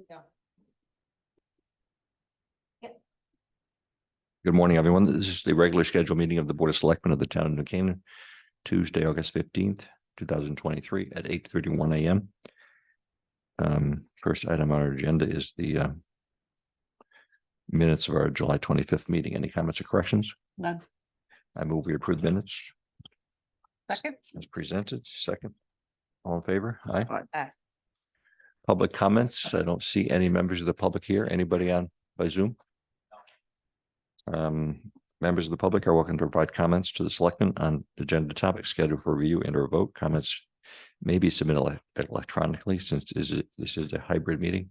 Yeah. Good morning, everyone. This is the regular scheduled meeting of the Board of Selectmen of the Town of New Canaan, Tuesday, August 15th, 2023 at 8:31 a.m. First item on our agenda is the minutes of our July 25th meeting. Any comments or corrections? None. I move we approve the minutes Second. as presented. Second. All in favor? Aye. Aye. Public comments. I don't see any members of the public here. Anybody on by Zoom? Members of the public are welcome to provide comments to the selectmen on agenda topics scheduled for review and or vote. Comments may be submitted electronically since this is a hybrid meeting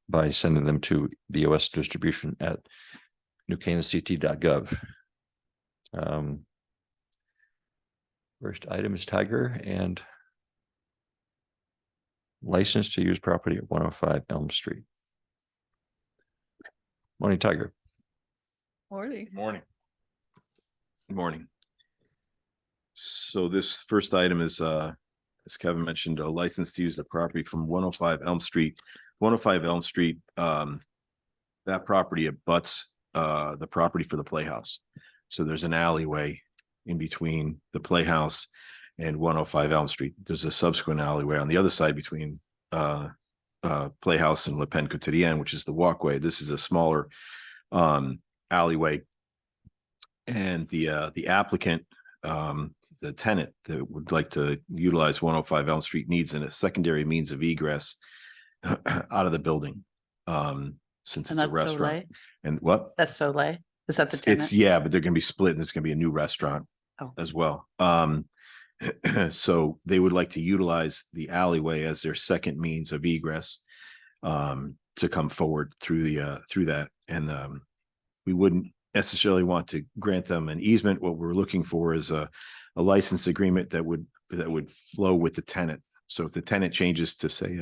by sending them to BOS distribution at newcanaan.ct.gov. First item is Tiger and license to use property at 105 Elm Street. Morning, Tiger. Morning. Morning. Good morning. So this first item is, as Kevin mentioned, a license to use the property from 105 Elm Street. 105 Elm Street, that property abuts the property for the Playhouse. So there's an alleyway in between the Playhouse and 105 Elm Street. There's a subsequent alleyway on the other side between Playhouse and Le Pen Quotidien, which is the walkway. This is a smaller alleyway, and the applicant, the tenant that would like to utilize 105 Elm Street needs a secondary means of egress out of the building, since it's a restaurant. And what? That's Soleil. Is that the tenant? Yeah, but they're going to be split, and there's going to be a new restaurant as well. So they would like to utilize the alleyway as their second means of egress to come forward through that. And we wouldn't necessarily want to grant them an easement. What we're looking for is a license agreement that would flow with the tenant. So if the tenant changes to say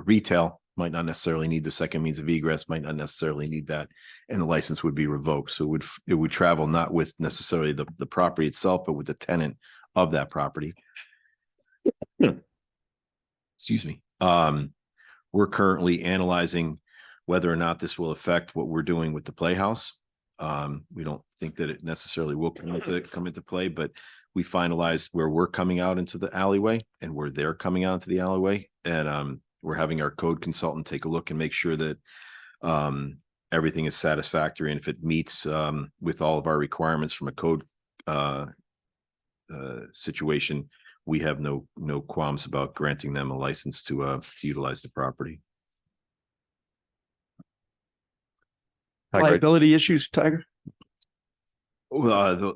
retail, might not necessarily need the second means of egress, might not necessarily need that, and the license would be revoked. So it would travel not with necessarily the property itself, but with the tenant of that property. Excuse me. We're currently analyzing whether or not this will affect what we're doing with the Playhouse. We don't think that it necessarily will come into play, but we finalized where we're coming out into the alleyway and where they're coming out into the alleyway. And we're having our code consultant take a look and make sure that everything is satisfactory. And if it meets with all of our requirements from a code situation, we have no qualms about granting them a license to utilize the property. Liability issues, Tiger? Well,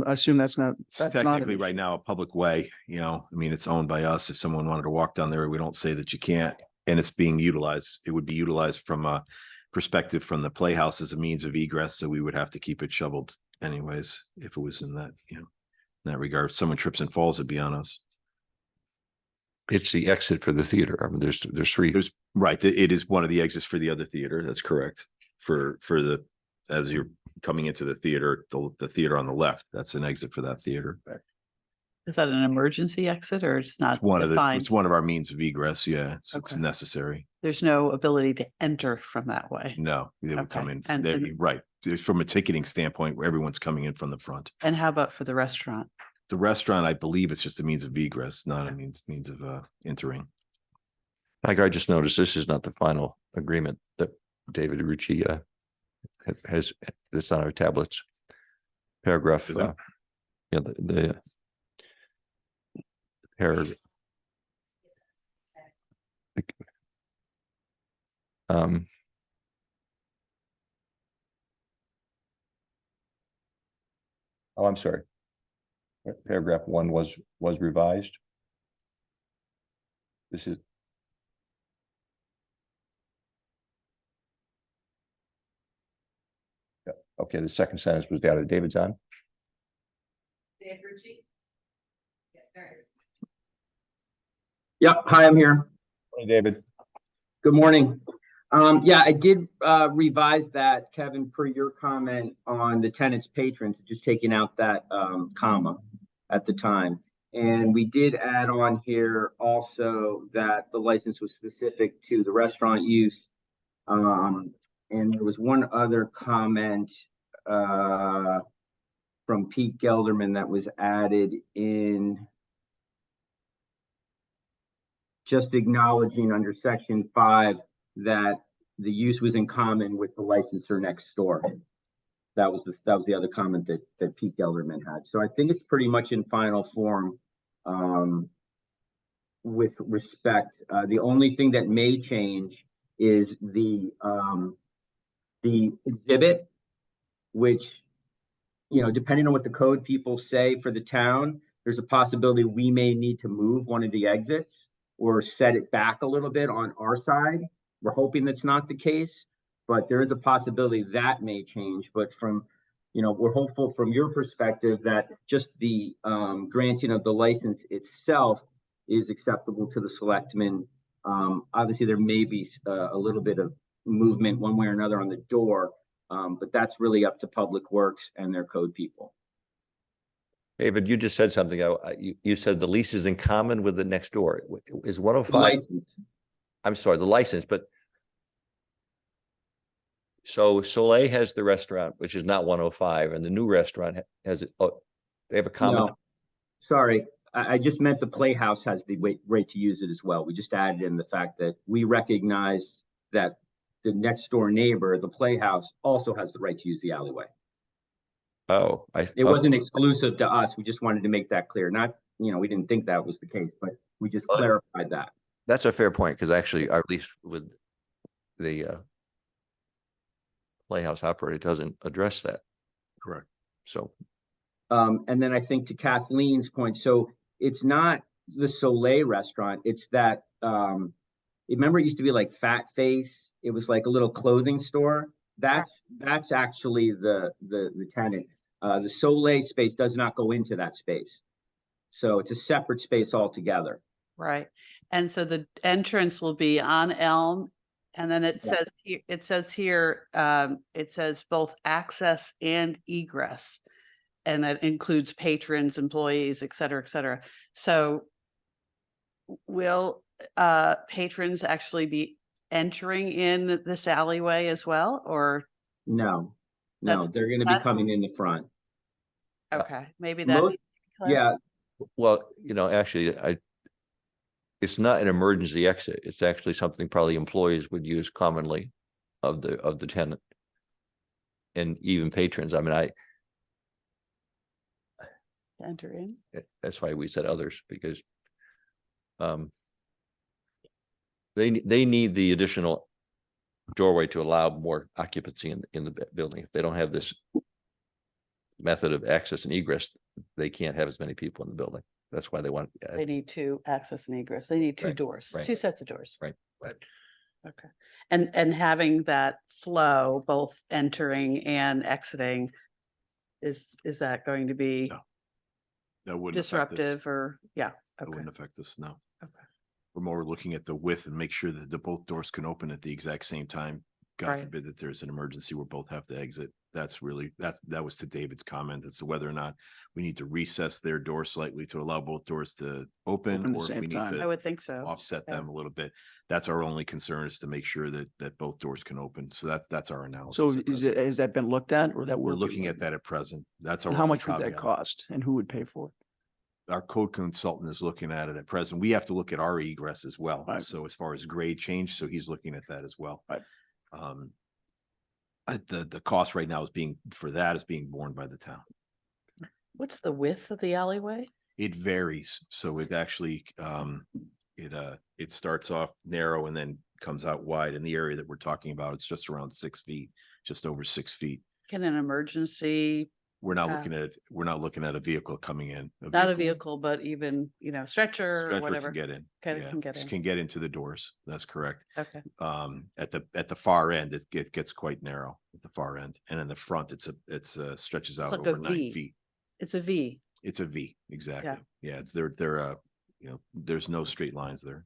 I assume that's not technically right now a public way, I mean, it's owned by us. If someone wanted to walk down there, we don't say that you can't, and it's being utilized. It would be utilized from a perspective from the Playhouse as a means of egress. So we would have to keep it shoveled anyways, if it was in that, in that regard. If someone trips and falls, it'd be on us. It's the exit for the theater. I mean, there's three. Right. It is one of the exits for the other theater. That's correct. For the, as you're coming into the theater, the theater on the left, that's an exit for that theater. Is that an emergency exit or it's not? It's one of our means of egress. Yeah. It's necessary. There's no ability to enter from that way. No, they would come in. And Right. From a ticketing standpoint, where everyone's coming in from the front. And how about for the restaurant? The restaurant, I believe it's just a means of egress, not a means of entering. I just noticed this is not the final agreement that David Rucci has. It's on our tablets. Paragraph. The paragraph. Oh, I'm sorry. Paragraph 1 was revised. This is. Yeah, okay, the second sentence was added. David's on. Dave Rucci? Yeah, there is. Yep. Hi, I'm here. Hey, David. Good morning. Yeah, I did revise that, Kevin, per your comment on the tenant's patrons, just taking out that comma at the time. And we did add on here also that the license was specific to the restaurant use. And there was one other comment from Pete Gelderman that was added in, just acknowledging under section 5 that the use was in common with the licensor next door. That was the other comment that Pete Gelderman had. So I think it's pretty much in final form with respect. The only thing that may change is the exhibit, which, you know, depending on what the code people say for the town, there's a possibility we may need to move one of the exits or set it back a little bit on our side. We're hoping that's not the case, but there is a possibility that may change. But from, you know, we're hopeful from your perspective that just the granting of the license itself is acceptable to the selectmen. Obviously, there may be a little bit of movement one way or another on the door, but that's really up to Public Works and their code people. David, you just said something. You said the lease is in common with the next door. Is The 105? license. I'm sorry, the license, but so Soleil has the restaurant, which is not 105, and the new restaurant has it. Oh, they have a common. No, sorry, I just meant the Playhouse has the right to use it as well. We just added in the fact that we recognize that the next door neighbor, the Playhouse, also has the right to use the alleyway. Oh, It wasn't exclusive to us. We just wanted to make that clear. Not, you know, we didn't think that was the case, but we just Well, clarified that. That's a fair point, because actually, or at least with the Playhouse operator, doesn't address that. Correct. So And then I think to Kathleen's point, so it's not the Soleil restaurant, it's that, remember it used to be like Fat Face? It was like a little clothing store. That's actually the tenant. The Soleil space does not go into that space. So it's a separate space altogether. Right. And so the entrance will be on Elm. And then it Yeah. says here, it says both access and egress. And that includes patrons, employees, et cetera, et cetera. So will patrons actually be entering in this alleyway as well, or? No, That's- they're gonna be that's- coming in the front. Okay, maybe that. Most, yeah, well, you know, actually, it's not an emergency exit. It's actually something probably employees would use commonly of the tenant. And even patrons. I mean, Enter in. that's why we said others, because they need the additional doorway to allow more occupancy in the building. If they don't have this method of access and egress, they can't have as many people in the building. That's why they want. They need two access and egress. They need two Right, doors, right. two sets of doors. Right. Okay. And having that flow, both entering and exiting, is that going to be No. That wouldn't affect us. disruptive or, yeah, That okay, wouldn't affect us, no. okay. We're more looking at the width and make sure that the both doors can open at the exact same time. God Right. forbid that there's an emergency where both have to exit. That was to David's comment as to whether or not we need to recess their door slightly to allow both doors to open, Open at the or if same we need time. I to would think so. offset yeah. them a little bit. That's our only concern, is to make sure that both doors can open. So that's our analysis. So at present. has that been looked at, or that We're we're looking at that at present. That's our. And how only much would that caveat. cost, and who would pay for it? Our code consultant is looking at it at present. We have to look at our egress as well. Right. So as far as grade change, so he's looking at that as well. Right. The cost right now is being borne by the town. What's the width of the alleyway? It varies. So it actually, it starts off narrow and then comes out wide. In the area that we're talking about, it's just around 6 feet, just over 6 feet. Can an emergency, We're not looking at a vehicle coming in. not a vehicle, but even, stretcher or Stretcher whatever? can get in. Can Yeah, get in. can get into the doors. That's correct. Okay, At the far end, it gets quite narrow at the far end, and in the front, it stretches out like a over 9 V. feet. it's a V. It's a V, exactly. Yeah, they're there's no straight lines there.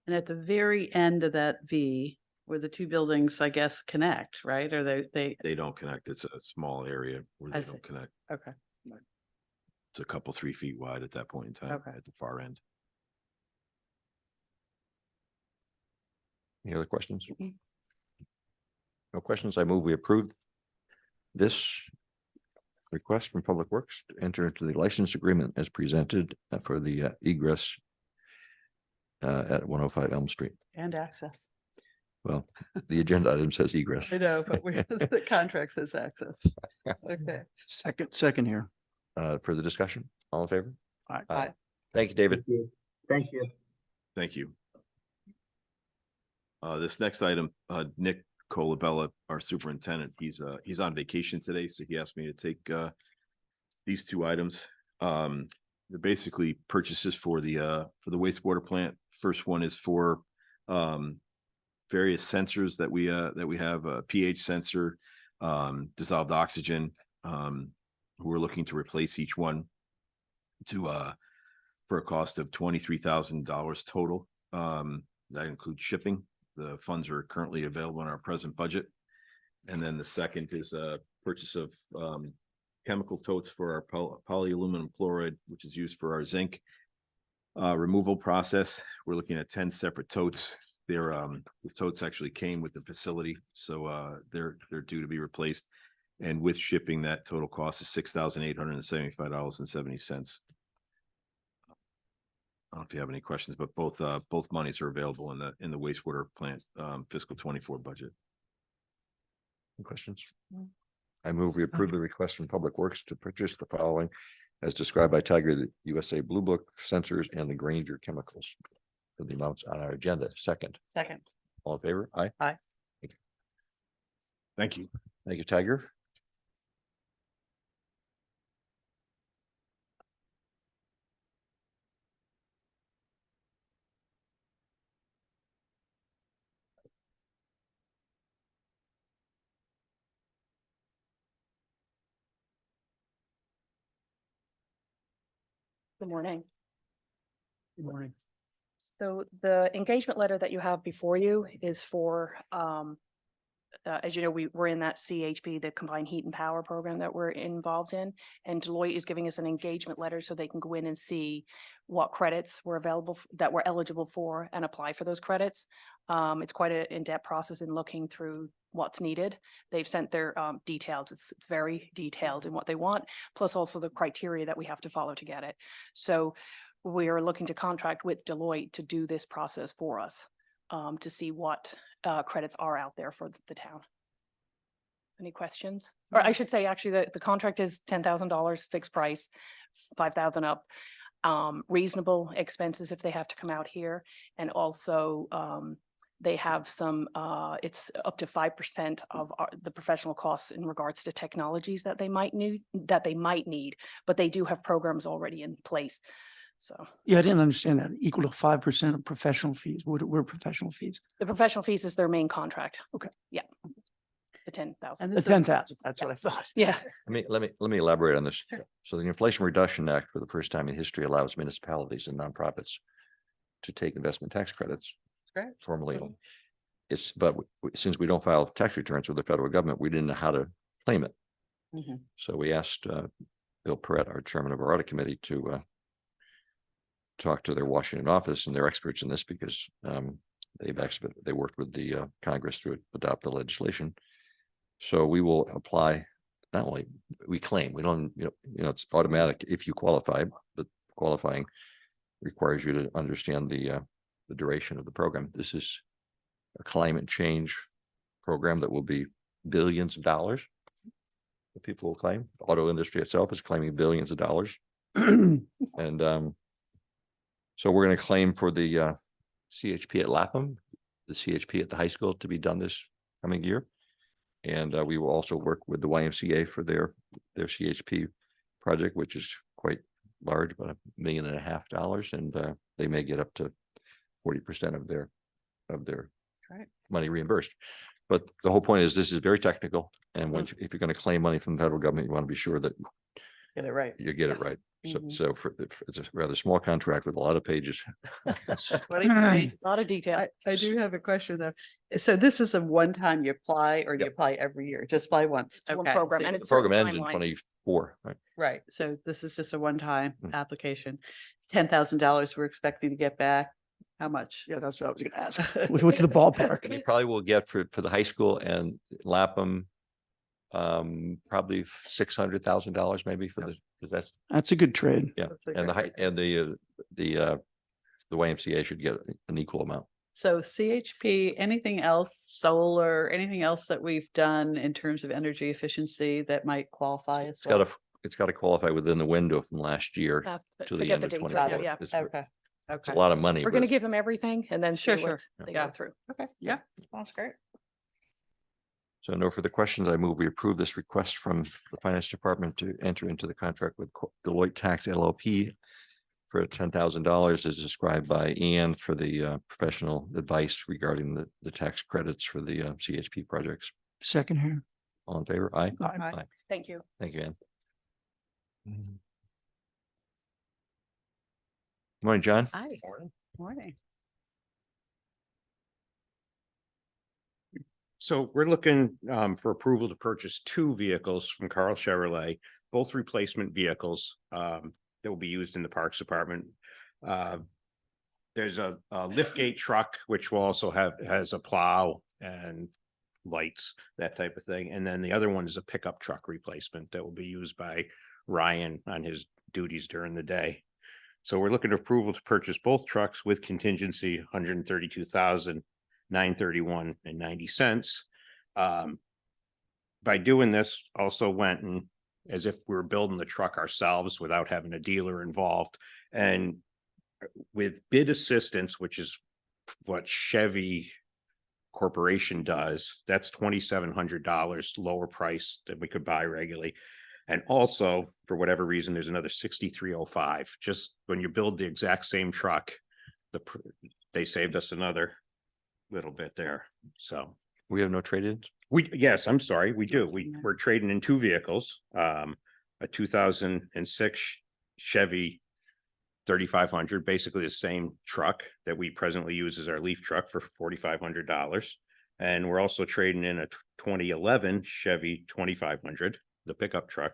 And at the very end of that V, where the two buildings, I guess, connect, right? Or they, They don't connect. It's a small area where I they see. don't connect. okay. It's a couple, 3 feet wide at that point in time, Okay. at the far end. Any other questions? Mm-mm. No questions. I move we approve this request from Public Works to enter into the license agreement as presented for the egress at 105 Elm Street. And access. Well, the agenda item says egress. I know, but the contract says access. Okay. Second here. For the discussion, all in favor? Aye. Aye. Thank you, David. Thank you. Thank you. Thank you. This next item, Nick Colabella, our superintendent, he's on vacation today, so he asked me to take these 2 items. They're basically purchases for the wastewater plant. First one is for various sensors that we have, a pH sensor, dissolved oxygen. We're looking to replace each one for a cost of $23,000 total. That includes shipping. The funds are currently available in our present budget. And then the second is a purchase of chemical totes for our polyaluminum chloride, which is used for our zinc removal process. We're looking at 10 separate totes. The totes actually came with the facility, so they're due to be replaced. And with shipping, that total cost is $6,875.70. I don't know if you have any questions, but both monies are available in the wastewater plant fiscal 24 budget. Any questions? No. I move we approve the request from Public Works to purchase the following as described by Tiger, the USA Blue Book sensors and the Granger chemicals for the amounts on our agenda. Second, Second. all in favor? Aye. Thank you. Thank you, Tiger. Good morning. Good morning. So the engagement letter that you have before you is for, as you know, we're in that CHP, the Combined Heat and Power Program that we're involved in. And Deloitte is giving us an engagement letter so they can go in and see what credits were available, that we're eligible for and apply for those credits. It's quite an in-depth process in looking through what's needed. They've sent their details. It's very detailed in what they want, plus also the criteria that we have to follow to get it. So we are looking to contract with Deloitte to do this process for us, to see what credits are out there for the town. Any questions? Or I should say, actually, the contract is $10,000 fixed price, 5,000 up. Reasonable expenses if they have to come out here. And also they have some, it's up to 5% of the professional costs in regards to technologies that they might need, but they do have programs already in place. So Yeah, I didn't understand that. Equal to 5% of professional fees. What are professional fees? the professional fees is their main contract. Okay. Yeah. The 10,000. And The this is- 10,000. That's what I thought. Yeah. Let me elaborate on this. Sure. So the Inflation Reduction Act for the first time in history allows municipalities and nonprofits to take investment tax credits. Great. Formally. But since we don't file tax returns with the federal government, we didn't know how to claim it. Mhm. So we asked Bill Perrett, our chairman of our audit committee, to talk to their Washington office, and they're experts in this because they worked with the Congress to adopt the legislation. So we will apply, not only we claim, we don't, it's automatic if you qualify, but qualifying requires you to understand the duration of the program. This is a climate change program that will be billions of dollars. The people will claim. The auto industry itself is claiming billions of dollars. And so we're going to claim for the CHP at Lapham, the CHP at the high school to be done this coming year. And we will also work with the YMCA for their CHP project, which is quite large, about $1.5 million. And they may get up to 40% of their Right. money reimbursed. But the whole point is this is very technical. And if you're going to claim money from the federal government, you want to be sure that Get it right. you get it right. So, Mhm. so it's a rather small contract with a lot of pages. 20 A lot of detail. I do have a question though. So this is a one-time you apply or do you Yep. apply every year? Just apply once? It's one Okay, program, so- and The it's program certain ends in timelines. 24, right? Right, so this is just a one-time Mm. application. $10,000 we're expecting to get back. How much? Yeah, that's what I was gonna ask. What's the ballpark? We probably will get for the high school and Lapham, probably $600,000 maybe for the, because that's, That's a good trade. yeah. That's a And the great high, and the YMCA should get an equal amount. So CHP, anything else, solar, anything else that we've done in terms of energy efficiency that might qualify as It's got well? to, it's got to qualify within the window from last year to the Forget end the of date for 24. that, yeah. It's Okay, it's a okay. lot of money. We're but gonna it's- give them everything and then see Sure, what sure. they Yeah. go through. Okay, yeah, sounds great. So no further questions. I move we approve this request from the Finance Department to enter into the contract with Deloitte Tax LLP for $10,000 as described by Ian for the professional advice regarding the tax credits for the CHP projects. Second here. All in favor? Aye. Aye. Thank you. Thank you, Ann. Morning, John. Hi, morning. So we're looking for approval to purchase two vehicles from Carl Chevrolet, both replacement vehicles that will be used in the Parks Department. There's a liftgate truck, which will also has a plow and lights, that type of thing. And then the other one is a pickup truck replacement that will be used by Ryan on his duties during the day. So we're looking at approval to purchase both trucks with contingency, $132,931.90. By doing this, also went and as if we were building the truck ourselves without having a dealer involved. And with bid assistance, which is what Chevy Corporation does, that's $2,700 lower price than we could buy regularly. And also, for whatever reason, there's another 6,305. Just when you build the exact same truck, they saved us another little bit there. So We have no trade-ins? yes, I'm sorry, we do. That's in there. We're trading in two vehicles, a 2006 Chevy 3,500, basically the same truck that we presently use as our leaf truck for $4,500. And we're also trading in a 2011 Chevy 2,500, the pickup truck,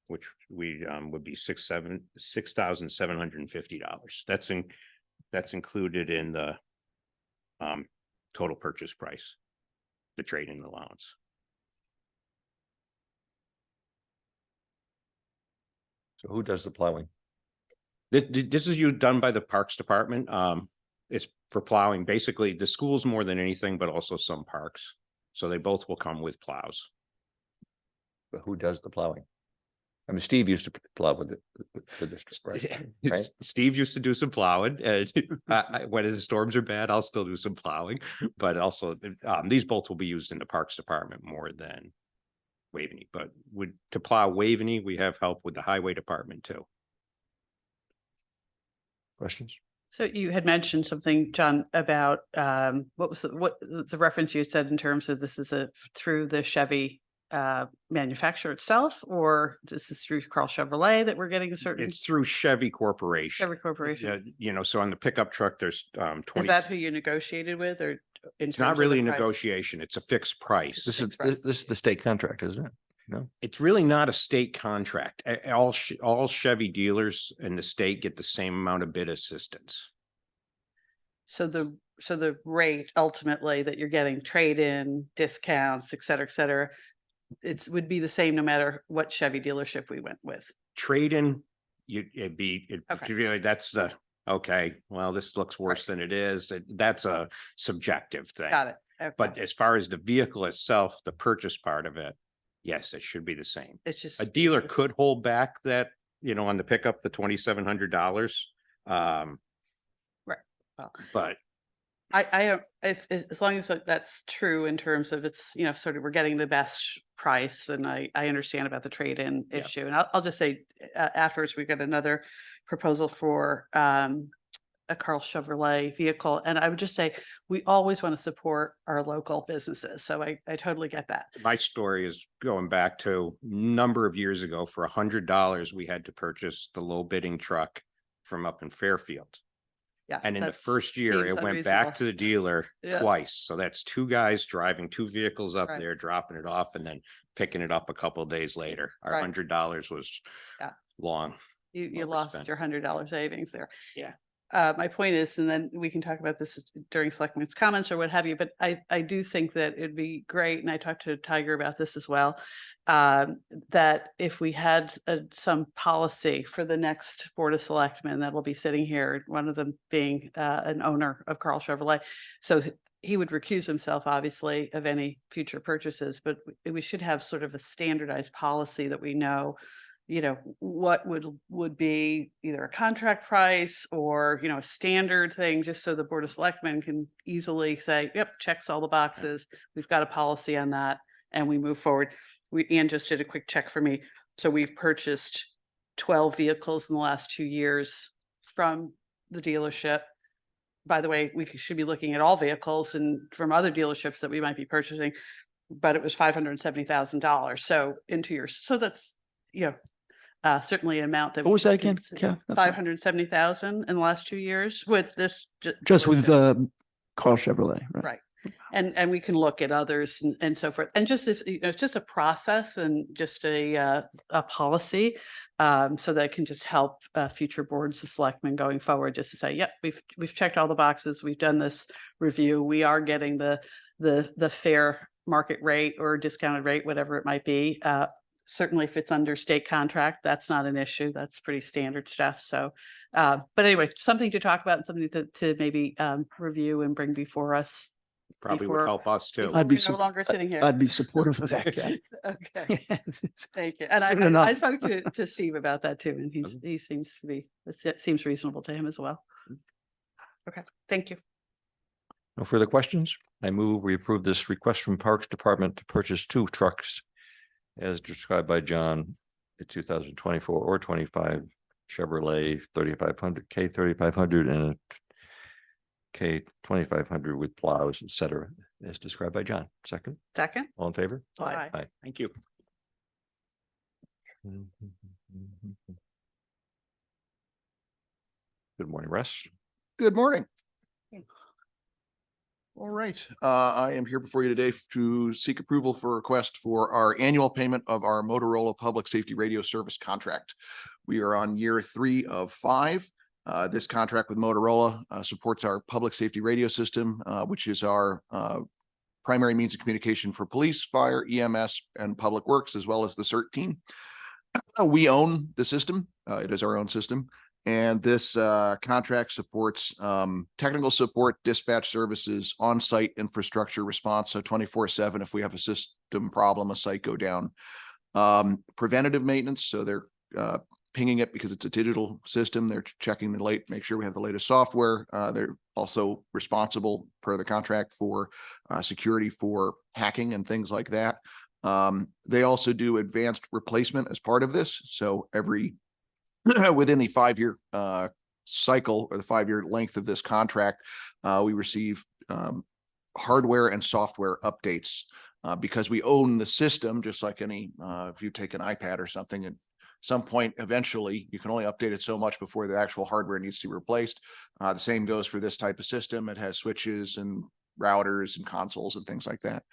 which we would be $6,750. That's included in the total purchase price, the trade-in allowance. So who does the plowing? This is done by the Parks Department. It's for plowing, basically the schools more than anything, but also some parks. So they both will come with plows. But who does the plowing? I mean, Steve used to plow with the district, right? Right? Steve used to do some plowing, and when the storms are bad, I'll still do some plowing. But also, these both will be used in the Parks Department more than Waveney. But to plow Waveney, we have help with the Highway Department too. Questions? So you had mentioned something, John, about what was the reference you said in terms of this is through the Chevy manufacturer itself, or this is through Carl Chevrolet that we're getting a certain It's through Chevy Corporation. Chevy Corporation? So on the pickup truck, there's 20. Is that who you negotiated with, or in It's not terms of the really a price? negotiation. It's a fixed price. This is, Fixed price. this is the state contract, isn't it? No? It's really not a state contract. All Chevy dealers in the state get the same amount of bid assistance. So the rate ultimately that you're getting, trade-in, discounts, et cetera, would be the same no matter what Chevy dealership we went with. Trade-in, Okay. that's okay, well, this looks worse than it is. That's a subjective thing. Got it. Okay. But as far as the vehicle itself, the purchase part of it, yes, it should be the same. It's just. A dealer could hold back that, on the pickup, the $2,700. Right. Well, But I don't, if, as long as that's true in terms of it's, sort of we're getting the best price, and I understand about the trade-in Yeah. issue. And I'll just say, afterwards, we got another proposal for a Carl Chevrolet vehicle. And I would just say, we always want to support our local businesses. So I totally get that. My story is going back to a number of years ago. For $100, we had to purchase the low bidding truck from up in Fairfield. Yeah. And in the that's- first year, seems it went back to unreasonable. the dealer Yeah. twice. So that's two guys driving two vehicles up Right. there, dropping it off and then picking it up a couple of days later. Our Right. $100 was Yeah. long. You lost overspent. your $100 savings there. Yeah. My point is, and then we can talk about this during Selectmen's comments or what have you, but I do think that it'd be great, and I talked to Tiger about this as well, that if we had some policy for the next Board of Selectmen that will be sitting here, one of them being an owner of Carl Chevrolet. So he would recuse himself, obviously, of any future purchases, but we should have sort of a standardized policy that we know, what would be either a contract price or, a standard thing, just so the Board of Selectmen can easily say, yep, checks all the boxes. We've got a policy on that and we move forward. Ann just did a quick check for me. So we've purchased 12 vehicles in the last 2 years from the dealership. By the way, we should be looking at all vehicles and from other dealerships that we might be purchasing, but it was $570,000. So in 2 years. So that's, certainly an amount that. What was that again, Kev? 570,000 in the last 2 years with this. Just with dealership. Carl Chevrolet, right? Right. And we can look at others and so forth. And just if, it's just a process and just a policy. So that can just help future boards of selectmen going forward, just to say, yep, we've checked all the boxes. We've done this review. We are getting the fair market rate or discounted rate, whatever it might be. Certainly if it's under state contract, that's not an issue. That's pretty standard stuff. So, but anyway, something to talk about and something to maybe review and bring before us. Probably would Before- help us too. before I'd be we're no longer sitting here. I'd be supportive of that, Kev. Okay, thank you. And Soon I enough. spoke to Steve about that too, and he seems to be, it seems reasonable to him as well. Okay, thank you. No further questions? I move we approve this request from Parks Department to purchase 2 trucks as described by John, a 2024 or 25 Chevrolet 3500 K 3500 and a K 2500 with plows, etc., as described by John. Second, Second? all in favor? Aye. Aye. Thank you. Good morning, Russ. Good morning. All right, I am here before you today to seek approval for a request for our annual payment of our Motorola Public Safety Radio Service contract. We are on year 3 of 5. This contract with Motorola supports our public safety radio system, which is our primary means of communication for police, fire, EMS, and public works, as well as the CERT team. We own the system. It is our own system. And this contract supports technical support, dispatch services, on-site infrastructure response. So 24/7, if we have a system problem, a site go down. Preventative maintenance. So they're pinging it because it's a digital system. They're checking make sure we have the latest software. They're also responsible per the contract for security for hacking and things like that. They also do advanced replacement as part of this. So within the 5-year cycle or the 5-year length of this contract, we receive hardware and software updates because we own the system, just like if you take an iPad or something, at some point, eventually, you can only update it so much before the actual hardware needs to be replaced. The same goes for this type of system. It has switches and routers and consoles and things like that.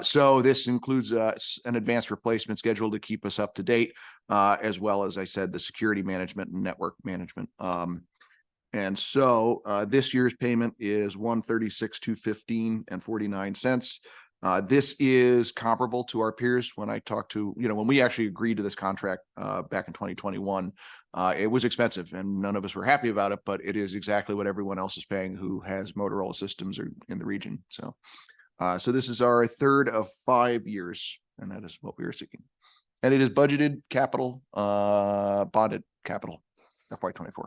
So this includes an advanced replacement schedule to keep us up to date, as well as I said, the security management and network management. And so this year's payment is $136,215.49. This is comparable to our peers. When I talked to, when we actually agreed to this contract back in 2021, it was expensive and none of us were happy about it, but it is exactly what everyone else is paying who has Motorola systems or in the region. So, so this is our 3rd of 5 years, and that is what we are seeking. And it is budgeted capital, bonded capital, FY24.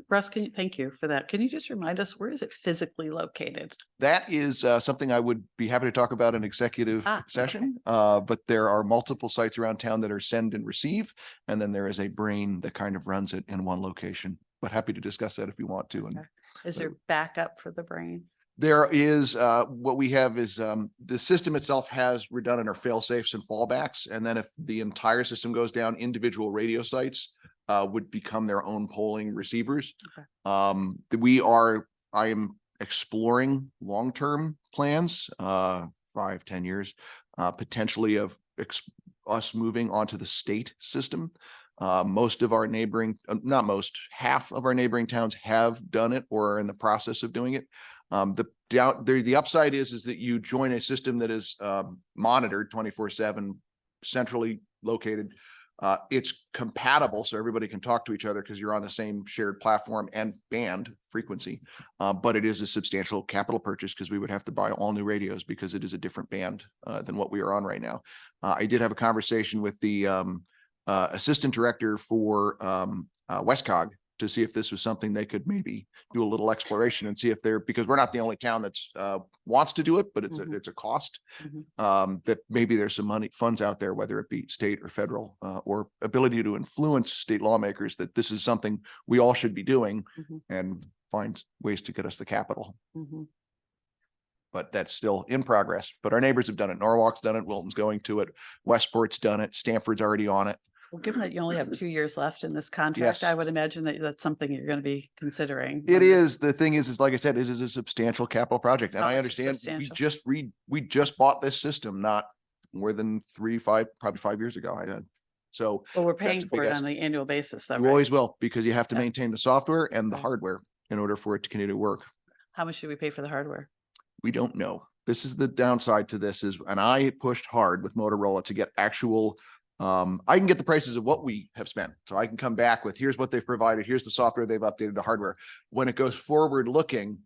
Russ, thank you for that. Can you just remind us, where is it physically located? That is something I would be happy to talk about in executive Ah, okay. session. But there are multiple sites around town that are send and receive. And then there is a brain that kind of runs it in one location. But happy to discuss that if you want to. And Okay. Is there backup for the brain? there is, what we have is, the system itself has redundant or fail safes and fallbacks. And then if the entire system goes down, individual radio sites would become their own polling receivers. Okay. I am exploring long-term plans, 5-10 years, potentially of us moving onto the state system. Most of our neighboring, not most, half of our neighboring towns have done it or are in the process of doing it. The upside is that you join a system that is monitored 24/7, centrally located. It's compatible, so everybody can talk to each other because you're on the same shared platform and band frequency. But it is a substantial capital purchase because we would have to buy all new radios because it is a different band than what we are on right now. I did have a conversation with the assistant director for Westcog to see if this was something they could maybe do a little exploration and see if because we're not the only town that's wants to do it, but it's a cost. That maybe there's some funds out there, whether it be state or federal, or ability to influence state lawmakers that this is something we all should be doing and find ways to get us the capital. But that's still in progress. But our neighbors have done it. Norwalk's done it. Wilton's going to it. Westport's done it. Stanford's already on it. Well, given that you only have 2 years left in this contract, Yes. I would imagine that that's something you're going to be considering. It is. The thing is like I said, it is a substantial capital project. And How I much is understand substantial? we just bought this system not more than probably 5 years ago. So Well, we're that's paying a for big it on the annual basis, though, you right? always will, because you have to Yeah. maintain the software and the Right. hardware in order for it to continue to work. How much should we pay for the hardware? We don't know. This is the downside to this and I pushed hard with Motorola to get actual, I can get the prices of what we have spent. So I can come back with, here's what they've provided. Here's the software they've updated, the hardware. When it goes forward looking,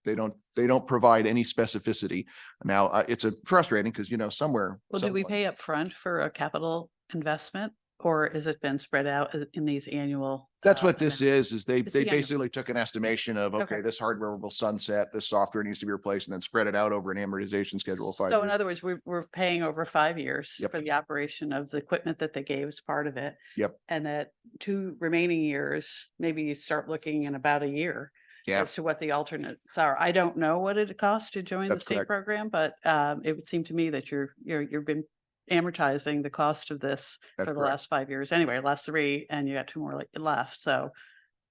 they don't provide any specificity. Now, it's frustrating because, somewhere. Well, do we someone- pay up front for a capital investment, or has it been spread out in these annual? That's what this is they It's the annual. basically took an estimation of, okay, Okay. this hardware will sunset, this software needs to be replaced, and then spread it out over an amortization schedule of 5 So in years. other words, we're paying over 5 years Yep. for the operation of the equipment that they gave as part of it. Yep. And that 2 remaining years, maybe you start looking in about a year Yeah, as to what the alternates are. I don't know what it costs to join the That's state correct. program, but it would seem to me that you've been amortizing the cost of this That's for the correct. last 5 years anyway, last 3, and you got 2 more left. So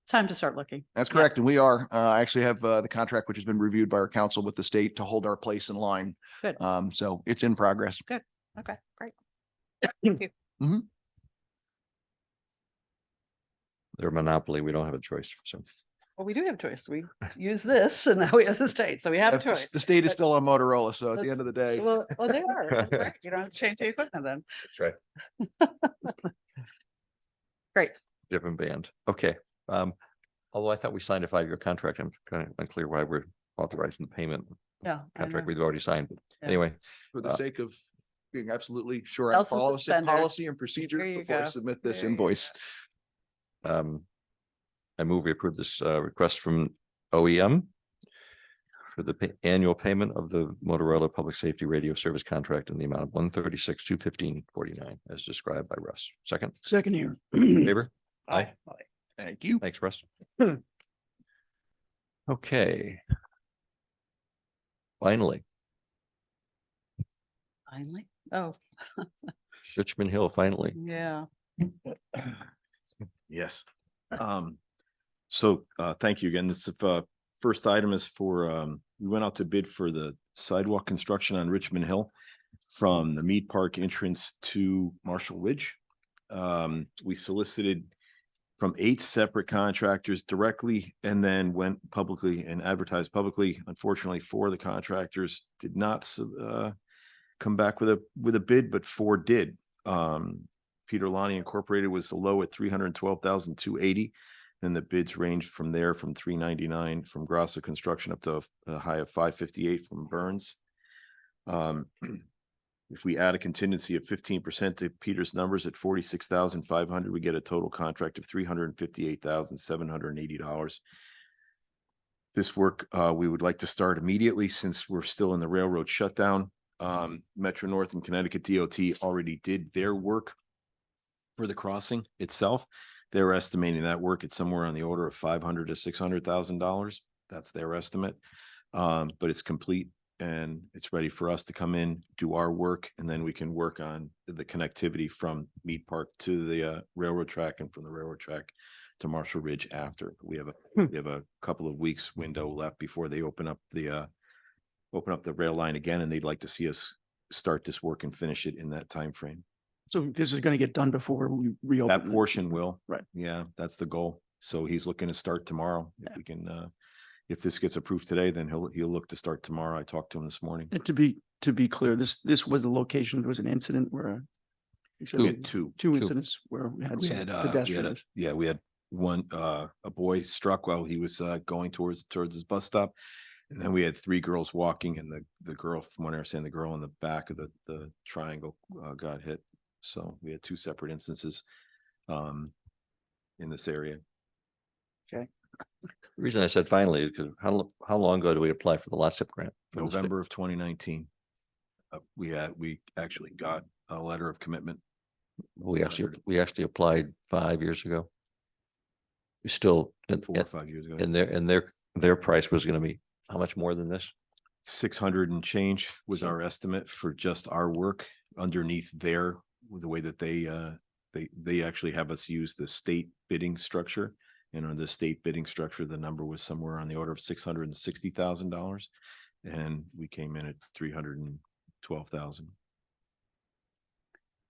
it's time to start looking. That's Yeah. correct. And we are, I actually have the contract, which has been reviewed by our council with the state to hold our place in line. Good. So it's in progress. Okay, great. Thank you. They're a monopoly. We don't have a choice. So Well, we do have a choice. We use this and now we have the state, so we have a The choice. the state is but- still on Motorola, so at the let's- end of the day. Well, they are. That's great. You don't have to change the equipment then. that's right. Great. Different band. Okay. Although I thought we signed a 5-year contract, I'm kind of unclear why we're authorizing the payment Yeah. I contract know. we've already signed. But Yeah. anyway, For the sake of being absolutely sure I Belts and follow suspenders. policy and procedure There you before I go. submit this There you invoice. I move we approve this request from OEM for the annual payment of the Motorola Public Safety Radio Service contract in the amount of $136,215.49 as described by Russ. Second, Second here. favor? Aye. Thank you. Thanks, Russ. Okay. Finally, Finally. Oh, Richmond Hill, finally. yeah. Yes. So thank you again. This first item is for, we went out to bid for the sidewalk construction on Richmond Hill from the Mead Park entrance to Marshall Ridge. We solicited from 8 separate contractors directly and then went publicly and advertised publicly. Unfortunately, 4 of the contractors did not come back with a bid, but 4 did. Peter Lonnie Incorporated was the low at $312,280. Then the bids ranged from there from $399 from Grasso Construction up to a high of $558 from Burns. If we add a contingency of 15% to Peter's numbers at 46,500, we get a total contract of $358,780. This work, we would like to start immediately since we're still in the railroad shutdown. Metro North and Connecticut DOT already did their work for the crossing itself. They're estimating that work at somewhere on the order of $500,000 to $600,000. That's their estimate. But it's complete and it's ready for us to come in, do our work, and then we can work on the connectivity from Mead Park to the railroad track and from the railroad track to Marshall Ridge after. We have a couple of weeks window left before they open up the rail line again, and they'd like to see us start this work and finish it in that time frame. So this is going to get done before we reopen. That portion will. Right. Yeah, that's the goal. So he's looking to start tomorrow. If Yeah. we can, if this gets approved today, then he'll look to start tomorrow. I talked to him this morning. And to be clear, this was the location, there was an incident where you said We we had had two. two incidents where we had We some had, pedestrians. we had one, a boy struck while he was going towards his bus stop. And then we had three girls walking, and the girl, from what I understand, the girl in the back of the triangle got hit. So we had two separate instances in this area. The reason I said finally is because how long ago do we apply for the LATSIP grant? from the state? November of 2019. We actually got a letter of commitment. We actually applied 5 years ago. We still, 4 or 5 years ago. and their price was going to be how much more than this? 600 and change was our estimate for just our work underneath the way that they actually have us use the state bidding structure. And on the state bidding structure, the number was somewhere on the order of $660,000. And we came in at 312,000.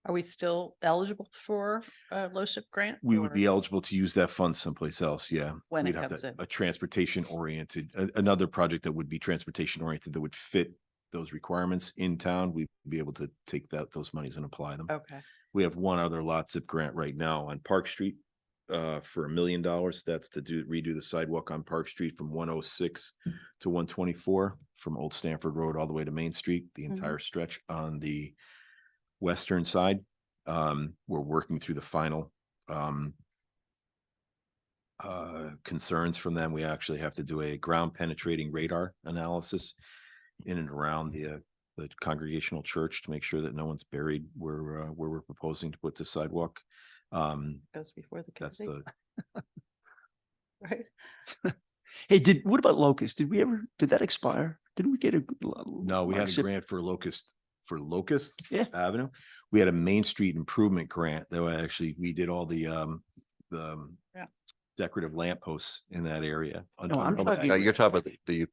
Are we still eligible for a LoCIP grant? We would or be eligible to use that fund someplace else, yeah. When it We'd have comes in. a transportation oriented, another project that would be transportation oriented that would fit those requirements in town. We'd be able to take those monies and apply them. Okay, We have one other LOTSIP grant right now on Park Street for $1 million. That's to redo the sidewalk on Park Street from 106 to 124 from Old Stamford Road all the way to Main Street, the entire stretch on the western side. We're working through the final concerns from them. We actually have to do a ground penetrating radar analysis in and around the congregational church to make sure that no one's buried where we're proposing to put the sidewalk. goes before the That's committee, the, right? Hey, what about Locust? Did that expire? Didn't we get a? no, we had a grant for Locust Yeah. Avenue. We had a Main Street improvement grant that we did all the decorative lampposts in that area. No, I'm talking- You're talking about the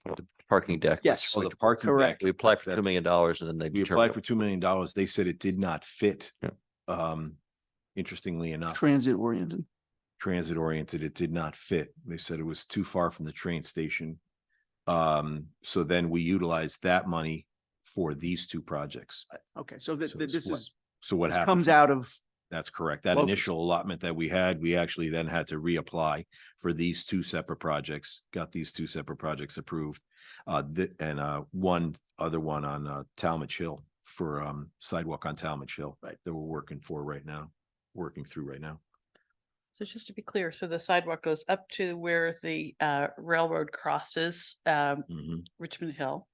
parking deck. Yes. Oh, the parking Correct. deck. We applied for $2 That's- million and then they We applied for $2 million. They said it did not fit. Yeah. Interestingly enough, Transit oriented. transit oriented, it did not fit. They said it was too far from the train station. So then we utilized that money for these two projects. Okay, so this So what this happened? comes out of, That's correct. That Locust. initial allotment that we had, we actually then had to reapply for these two separate projects, got these two separate projects approved. One other one on Talmadge Hill for sidewalk on Talmadge Hill. Right. That we're working through right now. So just to be clear, so the sidewalk goes up to where the railroad crosses Mhm. Richmond Hill.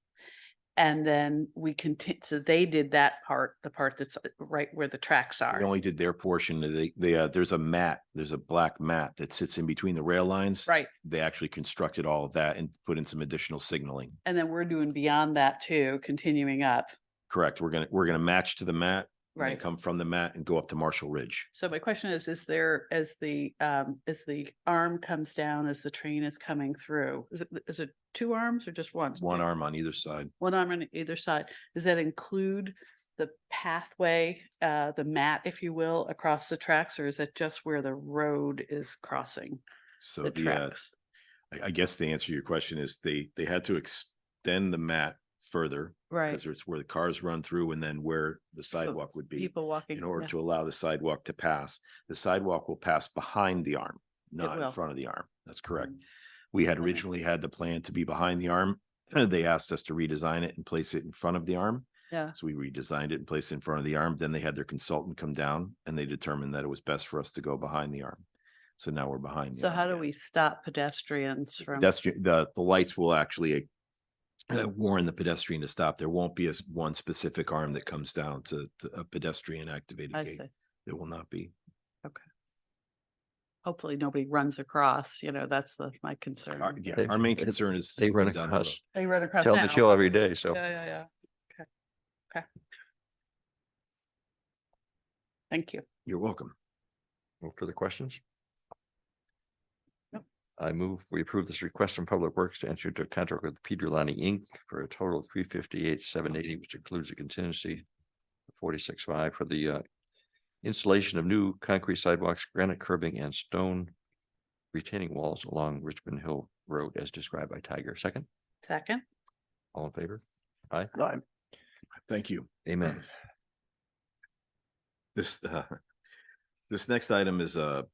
And then we continue, so they did that part, the part that's right where the tracks are. They only did their portion. There's a black mat that sits in between the rail lines. Right, They actually constructed all of that and put in some additional signaling. and then we're doing beyond that too, continuing up. Correct. We're gonna match to the mat. And then Right. come from the mat and go up to Marshall Ridge. So my question is there, as the arm comes down, as the train is coming through, is it two arms or just one? One arm on either side. One arm on either side. Does that include the pathway, the mat, if you will, across the tracks, or is it just where the road is crossing So the tracks? I guess the answer to your question is they had to extend the mat further. Right, Because it's where the cars run through and then where the sidewalk would be. people walking. In order yeah. to allow the sidewalk to pass. The sidewalk will pass behind the arm, not in will. front of the arm. That's correct. We had Okay. originally had the plan to be behind the arm. They asked us to redesign it and place it in front of the arm. Yeah. So we redesigned it and placed it in front of the arm. Then they had their consultant come down and they determined that it was best for us to go behind the arm. So now we're behind the So arm how do again. we stop pedestrians from? The lights will actually warn the pedestrian to stop. There won't be one specific arm that comes down to a pedestrian activated I gate. see. There will not be. Hopefully nobody runs across, that's my concern. They- Our main they- concern is. They run down the road. across, They run across tell the now. chill every day, so. Yeah. Okay. Thank you. You're welcome. No further questions? No. I move we approve this request from Public Works to enter into a contract with Peter Lonnie Inc. for a total of $358,780, which includes a contingency of $46,500 for the installation of new concrete sidewalks, granite curbing, and stone retaining walls along Richmond Hill Road as described by Tiger. Second, Second. all in favor? Aye. Aye. Thank you. Amen. This next item is an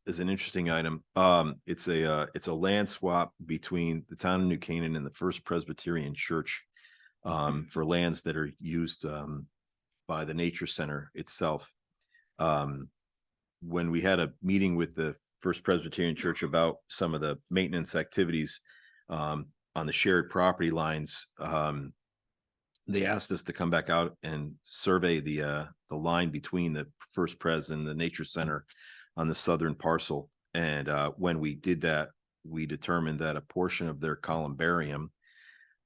interesting item. It's a land swap between the town of New Canaan and the First Presbyterian Church for lands that are used by the Nature Center itself. When we had a meeting with the First Presbyterian Church about some of the maintenance activities on the shared property lines, they asked us to come back out and survey the line between the First Pres and the Nature Center on the southern parcel. And when we did that, we determined that a portion of their columbarium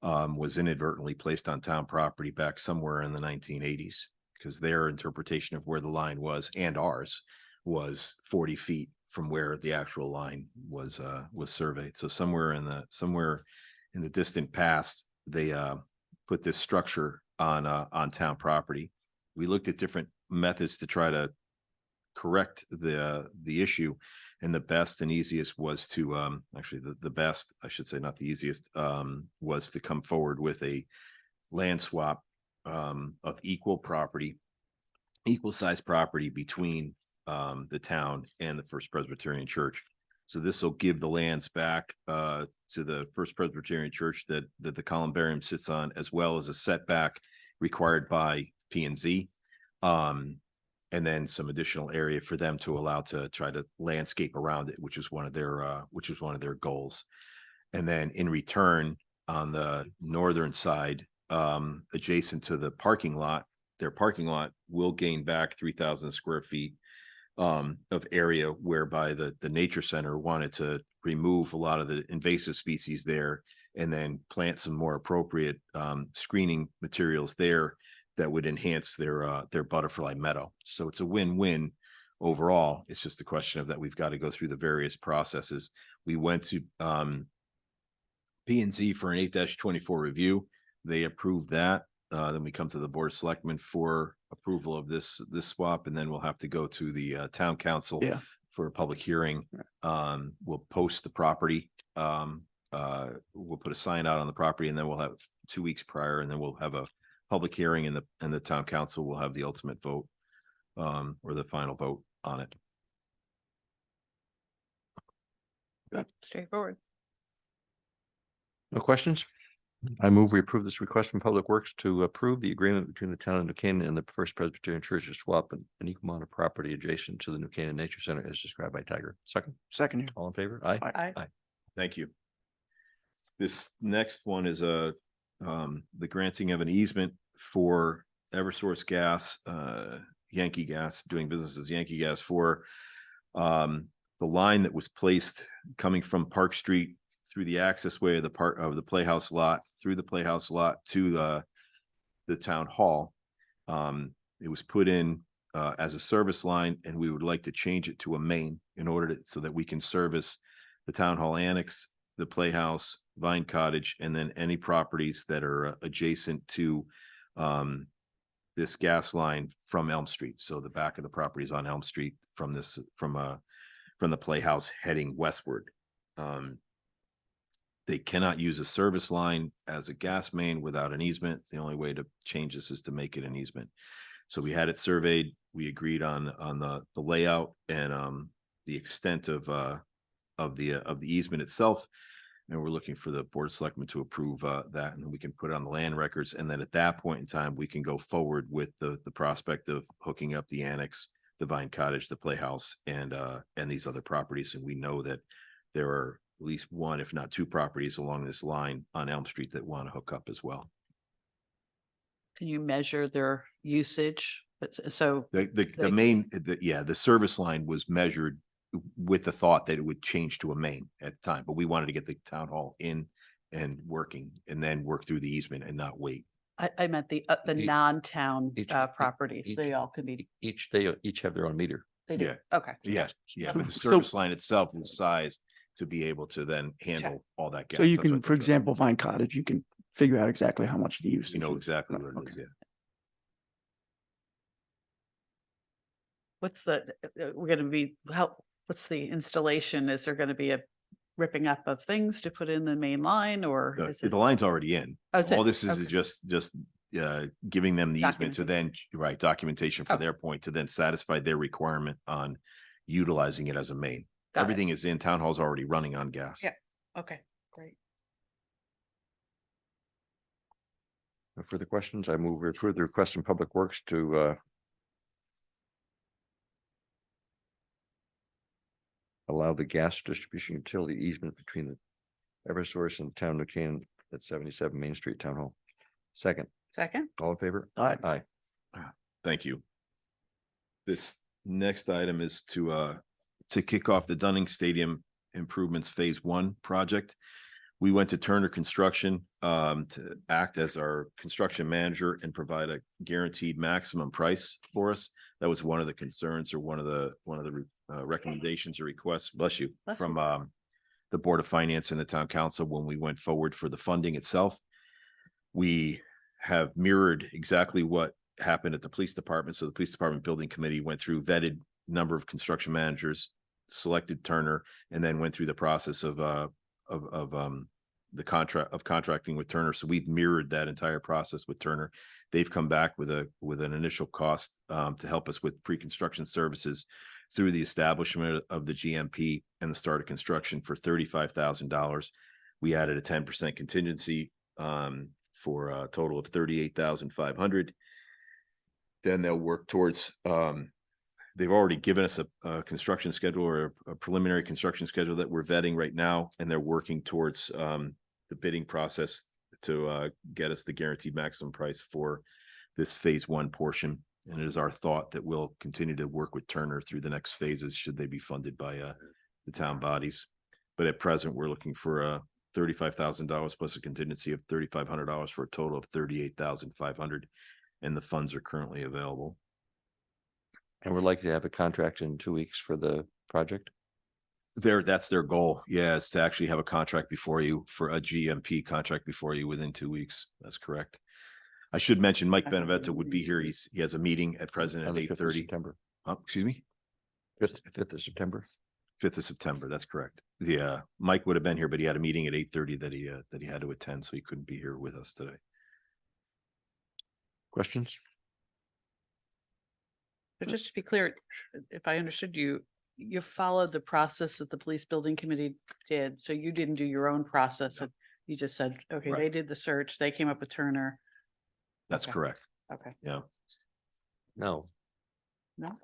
was inadvertently placed on town property back somewhere in the 1980s, because their interpretation of where the line was and ours was 40 feet from where the actual line was surveyed. So somewhere in the distant past, they put this structure on town property. We looked at different methods to try to correct the issue, and the best and easiest was to actually the best, I should say, not the easiest, was to come forward with a land swap of equal size property between the town and the First Presbyterian Church. So this will give the lands back to the First Presbyterian Church that the columbarium sits on, as well as a setback required by P&Z. And then some additional area for them to allow to try to landscape around it, which was one of their goals. And then in return, on the northern side, adjacent to the parking lot, their parking lot will gain back 3,000 square feet of area, whereby the Nature Center wanted to remove a lot of the invasive species there and then plant some more appropriate screening materials there that would enhance their butterfly meadow. So it's a win-win overall. It's just a question of that we've got to go through the various processes. We went to P&Z for an 8-24 review. They approved that. Then we come to the Board of Selectmen for approval of this swap, and then we'll have to go to the town council for a public hearing. We'll post the property. We'll put a sign out on the property, and then we'll have 2 weeks prior, and then we'll have a public hearing, and the town council will have the ultimate vote or the final vote on it. Straightforward. No questions? I move we approve this request from Public Works to approve the agreement between the town of New Canaan and the First Presbyterian Church to swap an equal amount of property adjacent to the New Canaan Nature Center as described by Tiger. Second, Second. all in favor? Aye. Aye. Thank you. This next one is the granting of an easement for Eversource Gas, Yankee Gas, doing business as Yankee Gas, for the line that was placed coming from Park Street through the access way of the Playhouse lot, through the Playhouse lot to the town hall. It was put in as a service line, and we would like to change it to a main in order so that we can service the town hall annex, the Playhouse, Vine Cottage, and then any properties that are adjacent to this gas line from Elm Street. So the back of the property is on Elm Street from the Playhouse heading westward. They cannot use a service line as a gas main without an easement. The only way to change this is to make it an easement. So we had it surveyed. We agreed on the layout and the extent of the easement itself. And we're looking for the Board of Selectmen to approve that, and then we can put it on the land records. And then at that point in time, we can go forward with the prospect of hooking up the annex, the Vine Cottage, the Playhouse, and these other properties. And we know that there are at least one, if not two properties along this line on Elm Street that want to hook up as well. Can you measure their usage? But so, The service line was measured with the thought that it would change to a main at the time, but we wanted to get the town hall in and working and then work through the easement and not wait. I meant the Each- non-town each- properties. each- They all could be, They each have their own meter. they do. Yeah. Okay. Yes, yeah, but the So- service line itself was sized to be able to then handle all that gas. So you up can, at for the- example, Vine Cottage, you can figure out exactly how much the use. You know exactly what it is, Okay. yeah. What's the, we're gonna be, what's the installation? Is there gonna be a ripping up of things to put in the main line or is The it? line's already in. Oh, it's All in. this is Okay. just giving them the easement to then, right, documentation for Oh. their point to then satisfy their requirement on utilizing it as a main. Got it. Everything is in, town hall's already running on gas. Yeah. Okay, great. No further questions? I move we approve the request from Public Works to allow the gas distribution utility easement between the Eversource and the town of New Canaan at 77 Main Street Town Hall. Second, Second? all in favor? Aye. Aye. Thank you. This next item is to kick off the Dunning Stadium Improvements Phase 1 project. We went to Turner Construction to act as our construction manager and provide a guaranteed maximum price for us. That was one of the concerns or one of the recommendations or requests, bless you, Bless from the Board of Finance and the Town Council when we went forward for the funding itself. We have mirrored exactly what happened at the police department. So the police department building committee went through, vetted number of construction managers, selected Turner, and then went through the process of contracting with Turner. So we've mirrored that entire process with Turner. They've come back with an initial cost to help us with pre-construction services through the establishment of the GMP and the start of construction for $35,000. We added a 10% contingency for a total of $38,500. Then they'll work towards they've already given us a construction schedule or a preliminary construction schedule that we're vetting right now, and they're working towards the bidding process to get us the guaranteed maximum price for this Phase 1 portion. And it is our thought that we'll continue to work with Turner through the next phases should they be funded by the town bodies. But at present, we're looking for $35,000 plus a contingency of $3,500 for a total of $38,500, and the funds are currently available. And we're likely to have a contract in 2 weeks for the project. That's their goal. Yeah, is to actually have a contract before you for a GMP contract before you within 2 weeks. That's correct. I should mention Mike Benevento would be here. He has a meeting at present On at the 5th of 8:30. September. Excuse me, 5th of September. 5th of September. That's correct. Yeah, Mike would have been here, but he had a meeting at 8:30 that he had to attend, so he couldn't be here with us today. Questions? But just to be clear, if I understood you, you followed the process that the police building committee did. So you didn't do your own process. and You just said, okay, they Right. did the search, they came up with Turner. That's Okay. correct. Okay, Yeah. No, no,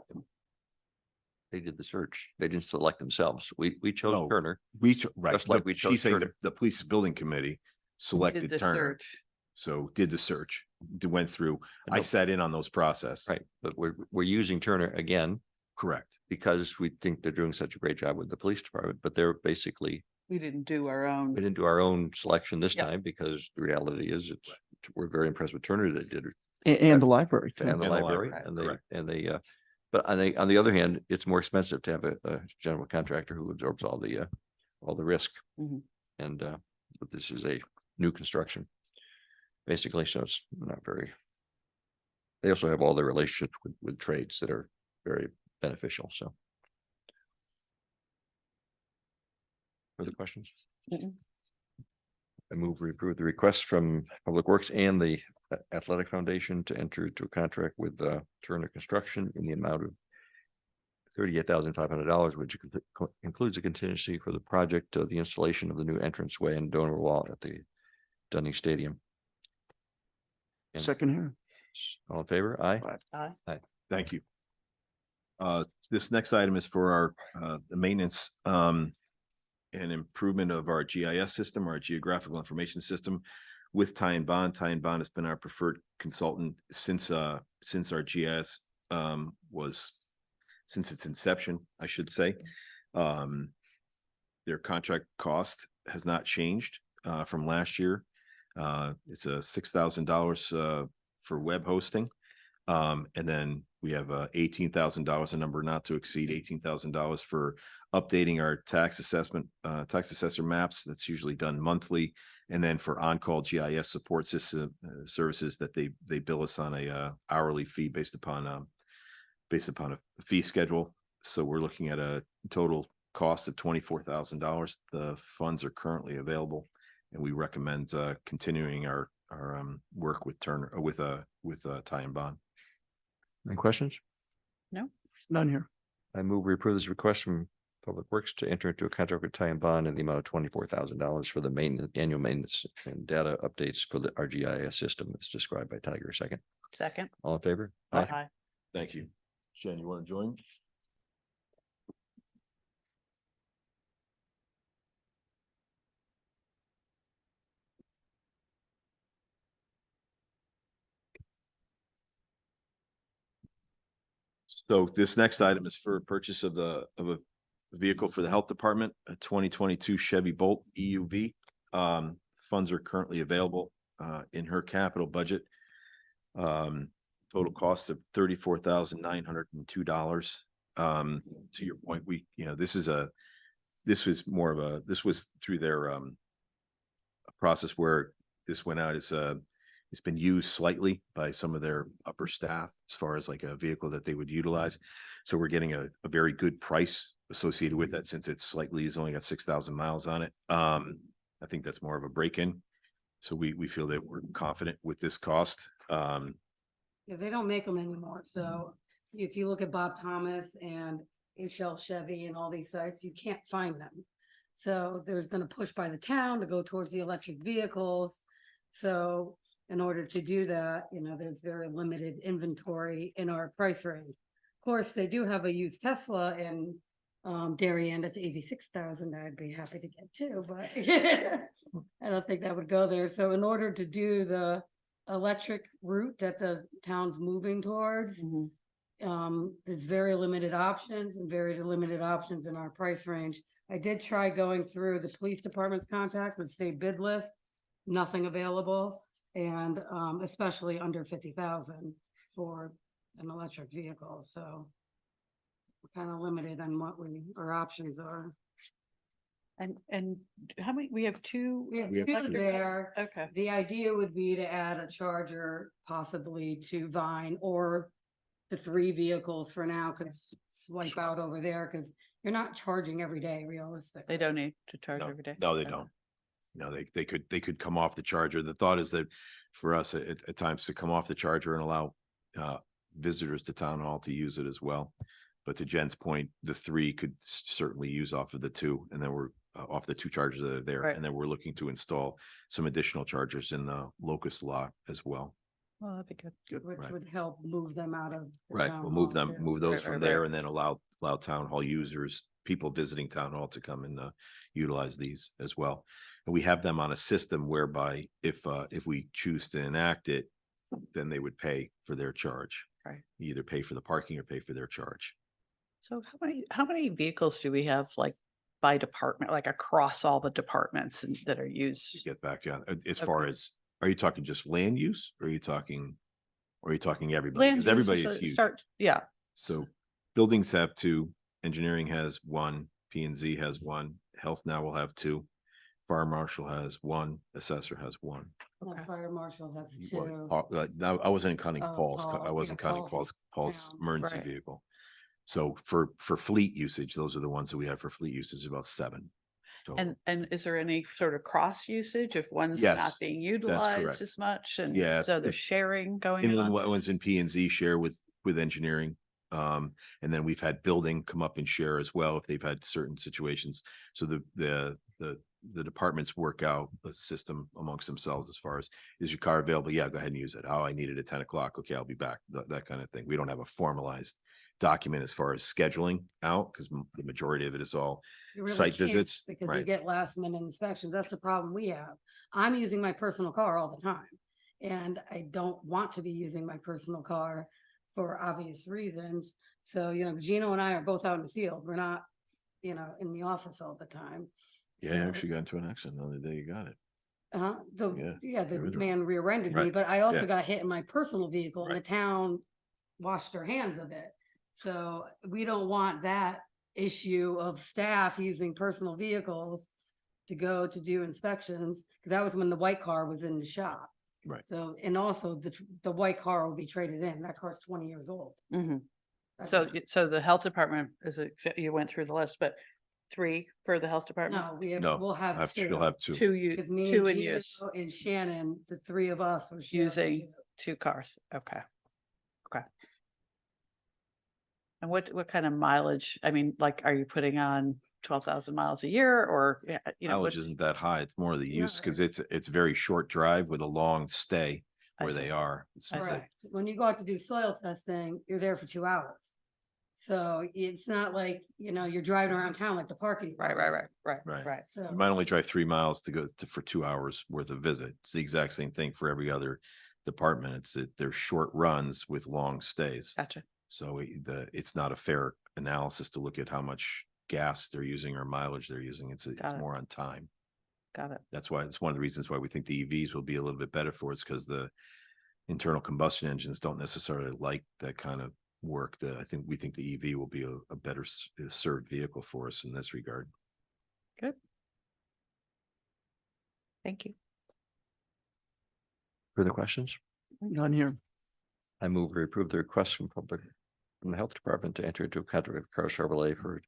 they did the search. They didn't select themselves. We chose No. Turner. Right. Just like we She's chose saying Turner. the police building committee did selected the Turner. search. So did the search, went through. I No. sat in on those process. Right, but we're using Turner again Correct. because we think they're doing such a great job with the police department, but they're basically, We didn't do our own. we didn't do our own selection this Yep. time because the reality is we're very impressed with Turner that did it And the library. too. and the And the library library, and they but on the other hand, it's more expensive to have a general contractor who absorbs all the risk. Mhm. And but this is a new construction. Basically, so it's not very. They also have all the relationships with trades that are very beneficial, so. Further questions? Mm-mm. I move we approve the request from Public Works and the Athletic Foundation to enter into a contract with Turner Construction in the amount of $38,500, which includes a contingency for the project of the installation of the new entranceway and donor wall at the Dunning Stadium. And- Second here. All in favor? Aye. Thank you. This next item is for our, the maintenance, and improvement of our GIS system, our geographical information system with Ty and Bond. Ty and Bond has been our preferred consultant since our GIS, since its inception, I should say. Their contract cost has not changed, from last year. It's a $6,000, for web hosting. And then we have $18,000, a number not to exceed $18,000 for updating our tax assessment, tax assessor maps. That's usually done monthly. And then for on-call GIS support system services that they bill us on a hourly fee based upon a fee schedule. So we're looking at a total cost of $24,000. The funds are currently available, and we recommend continuing our work with Turner, with Ty and Bond. Any questions? None here. I move we approve this request from Public Works to enter into a contract with Ty and Bond in the amount of $24,000 for the annual maintenance and data updates for the RGIS system as described by Tiger. Second. Second. All in favor? Aye. Thank you. Jen, you want to join? So this next item is for purchase of a vehicle for the health department, a 2022 Chevy Bolt EUV. Funds are currently available in her capital budget. Total cost of $34,902. To your point, this was through their process where this went out as it's been used slightly by some of their upper staff as far as like a vehicle that they would utilize. So we're getting a very good price associated with that since it's only got 6,000 miles on it. I think that's more of a break-in. So we feel that we're confident with this cost. Yeah, they don't make them anymore. So if you look at Bob Thomas and HL Chevy and all these sites, you can't find them. So there's been a push by the town to go towards the electric vehicles. So in order to do that, there's very limited inventory in our price range. Of course, they do have a used Tesla in Darien. That's 86,000. I'd be happy to get too, but I don't think that would go there. So in order to do the electric route that the town's moving towards, there's very limited options in our price range. I did try going through the police department's contact with state bid list, nothing available. And especially under 50,000 for an electric vehicle. So we're kind of limited on what our options are. And how many, we have two? We have We have two two. there. Okay. The idea would be to add a charger possibly to Vine or the 3 vehicles for now, because swipe out over there because you're not charging every day realistically. They don't need to charge No, every day? no, they Okay. don't. No, they could come off the charger. The thought is that for us at times to come off the charger and allow visitors to town hall to use it as well. But to Jen's point, the 3 could certainly use off of the 2, and then we're off the 2 chargers that are there. Right. And then we're looking to install some additional chargers in the Locust lot as well. Well, that'd be good. Which Right. would help move them out of. the Right, town we'll move hall, them, too. move those Right, from right, there right. and then allow town hall users, people visiting town hall to come and utilize these as well. And we have them on a system whereby if we choose to enact it, then they would pay for their charge. Right. Either pay for the parking or pay for their charge. So how many vehicles do we have like by department, like across all the departments that are To used? get back to, as far Okay. as, are you talking just land use? Or are you talking everybody? Land Because use everybody is is a huge. start, yeah. So buildings have 2, engineering has 1, P and Z has 1, health now will have 2, fire marshal has 1, assessor has 1. No, Okay. Fire marshal has Well, 2. now, I wasn't counting Oh, Paul's, Paul, I wasn't yeah, counting Paul's Paul's town. emergency Right. vehicle. So for fleet usage, those are the ones that we have for fleet usage, about 7. total. And is there any sort of cross usage if one's Yes, not being correct. utilized as much? And Yeah, so there's sharing going Inland on? wetlands and P and Z share with engineering. And then we've had building come up and share as well if they've had certain situations. So the departments work out a system amongst themselves as far as, is your car available? Yeah, go ahead and use it. Oh, I need it at 10 o'clock. Okay, I'll be back. That kind of thing. We don't have a formalized document as far as scheduling out because the majority of it is all You really site can't, visits. because you Right. get last minute inspections. That's the problem we have. I'm using my personal car all the time. And I don't want to be using my personal car for obvious reasons. So, Gino and I are both out in the field. We're not, in the office all the time. Yeah, you So, actually got into an accident the other day. You got it. the you were there. man rear-ended me, Right. but I also Yeah. got hit in my personal vehicle and the Right. town washed their hands of it. So we don't want that issue of staff using personal vehicles to go to do inspections, because that was when the white car was in the shop. Right. So, and also the white car will be traded in. That car's 20 years old. Mhm. That's So, it. so the health department is, you went through the list, but 3 for the health department? No, No, we'll have two. you'll have two. 2 you, With me 2 and in Gino use, and Shannon, the three of us were sharing using two. 2 cars. Okay. Okay. And what kind of mileage? I mean, like, are you putting on 12,000 miles a year or, Mileage isn't that high. It's more the No, use because it's very short drive with a long stay I where see. they are. It's I see. Correct. When you go out to do soil testing, you're there for 2 hours. So it's not like, you're driving around town like the parking. Right. Right. So. You might only drive 3 miles to go for 2 hours worth of visit. It's the exact same thing for every other department. They're short runs with long stays. Gotcha. So it's not a fair analysis to look at how much gas they're using or mileage they're using. It's Got it. more on time. Got it. That's why it's one of the reasons why we think the EVs will be a little bit better for us because the internal combustion engines don't necessarily like that kind of work. We think the EV will be a better served vehicle for us in this regard. Good. Thank you. Further questions? None here. I move we approve the request from the health department to enter into a contract with Car Chevrolet for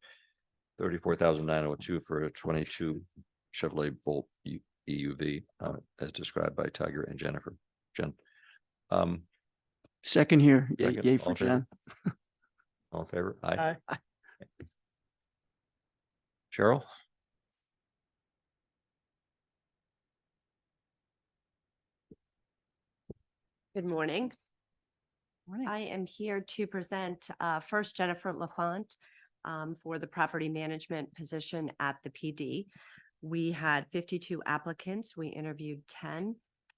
34,902 for a 22 Chevrolet Bolt EUV, as described by Tiger and Jennifer. Jen. Second here. Yay, Second, yay all for in favor? Jen. All in favor? Aye. Aye. Cheryl? Good morning. Morning. I am here to present first Jennifer LaFont for the property management position at the PD. We had 52 applicants. We interviewed 10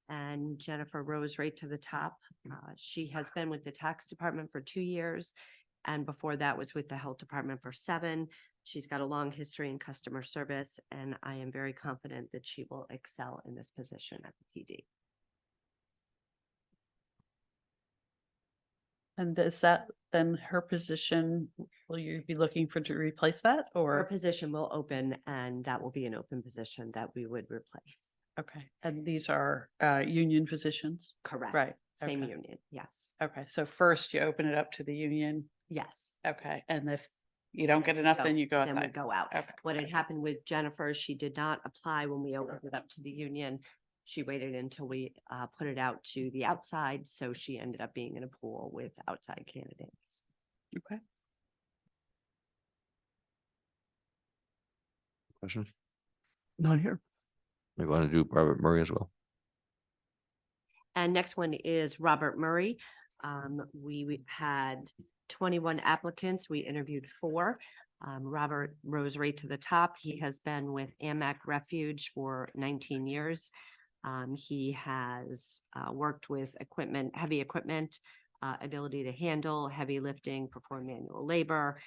and Jennifer rose right to the top. She has been with the tax department for 2 years and before that was with the health department for 7. She's got a long history in customer service and I am very confident that she will excel in this position at the PD. And is that then her position? Will you be looking to replace that Her or? position will open and that will be an open position that we would replace. Okay. And these are union positions? Correct. Right. Same okay. union. Yes. Okay. So first you open it up to the union. Yes. Okay. And if you don't get enough, then you go Then we outside. go out. Okay. What had happened with Jennifer, she did not apply when we opened it up to the union. She waited until we put it out to the outside. So she ended up being in a pool with outside candidates. Okay. Questions? None here. We want to do Robert Murray as well. And next one is Robert Murray. We had 21 applicants. We interviewed 4. Robert rose right to the top. He has been with AMAC Refuge for 19 years. He has worked with heavy equipment, ability to handle heavy lifting, perform manual labor,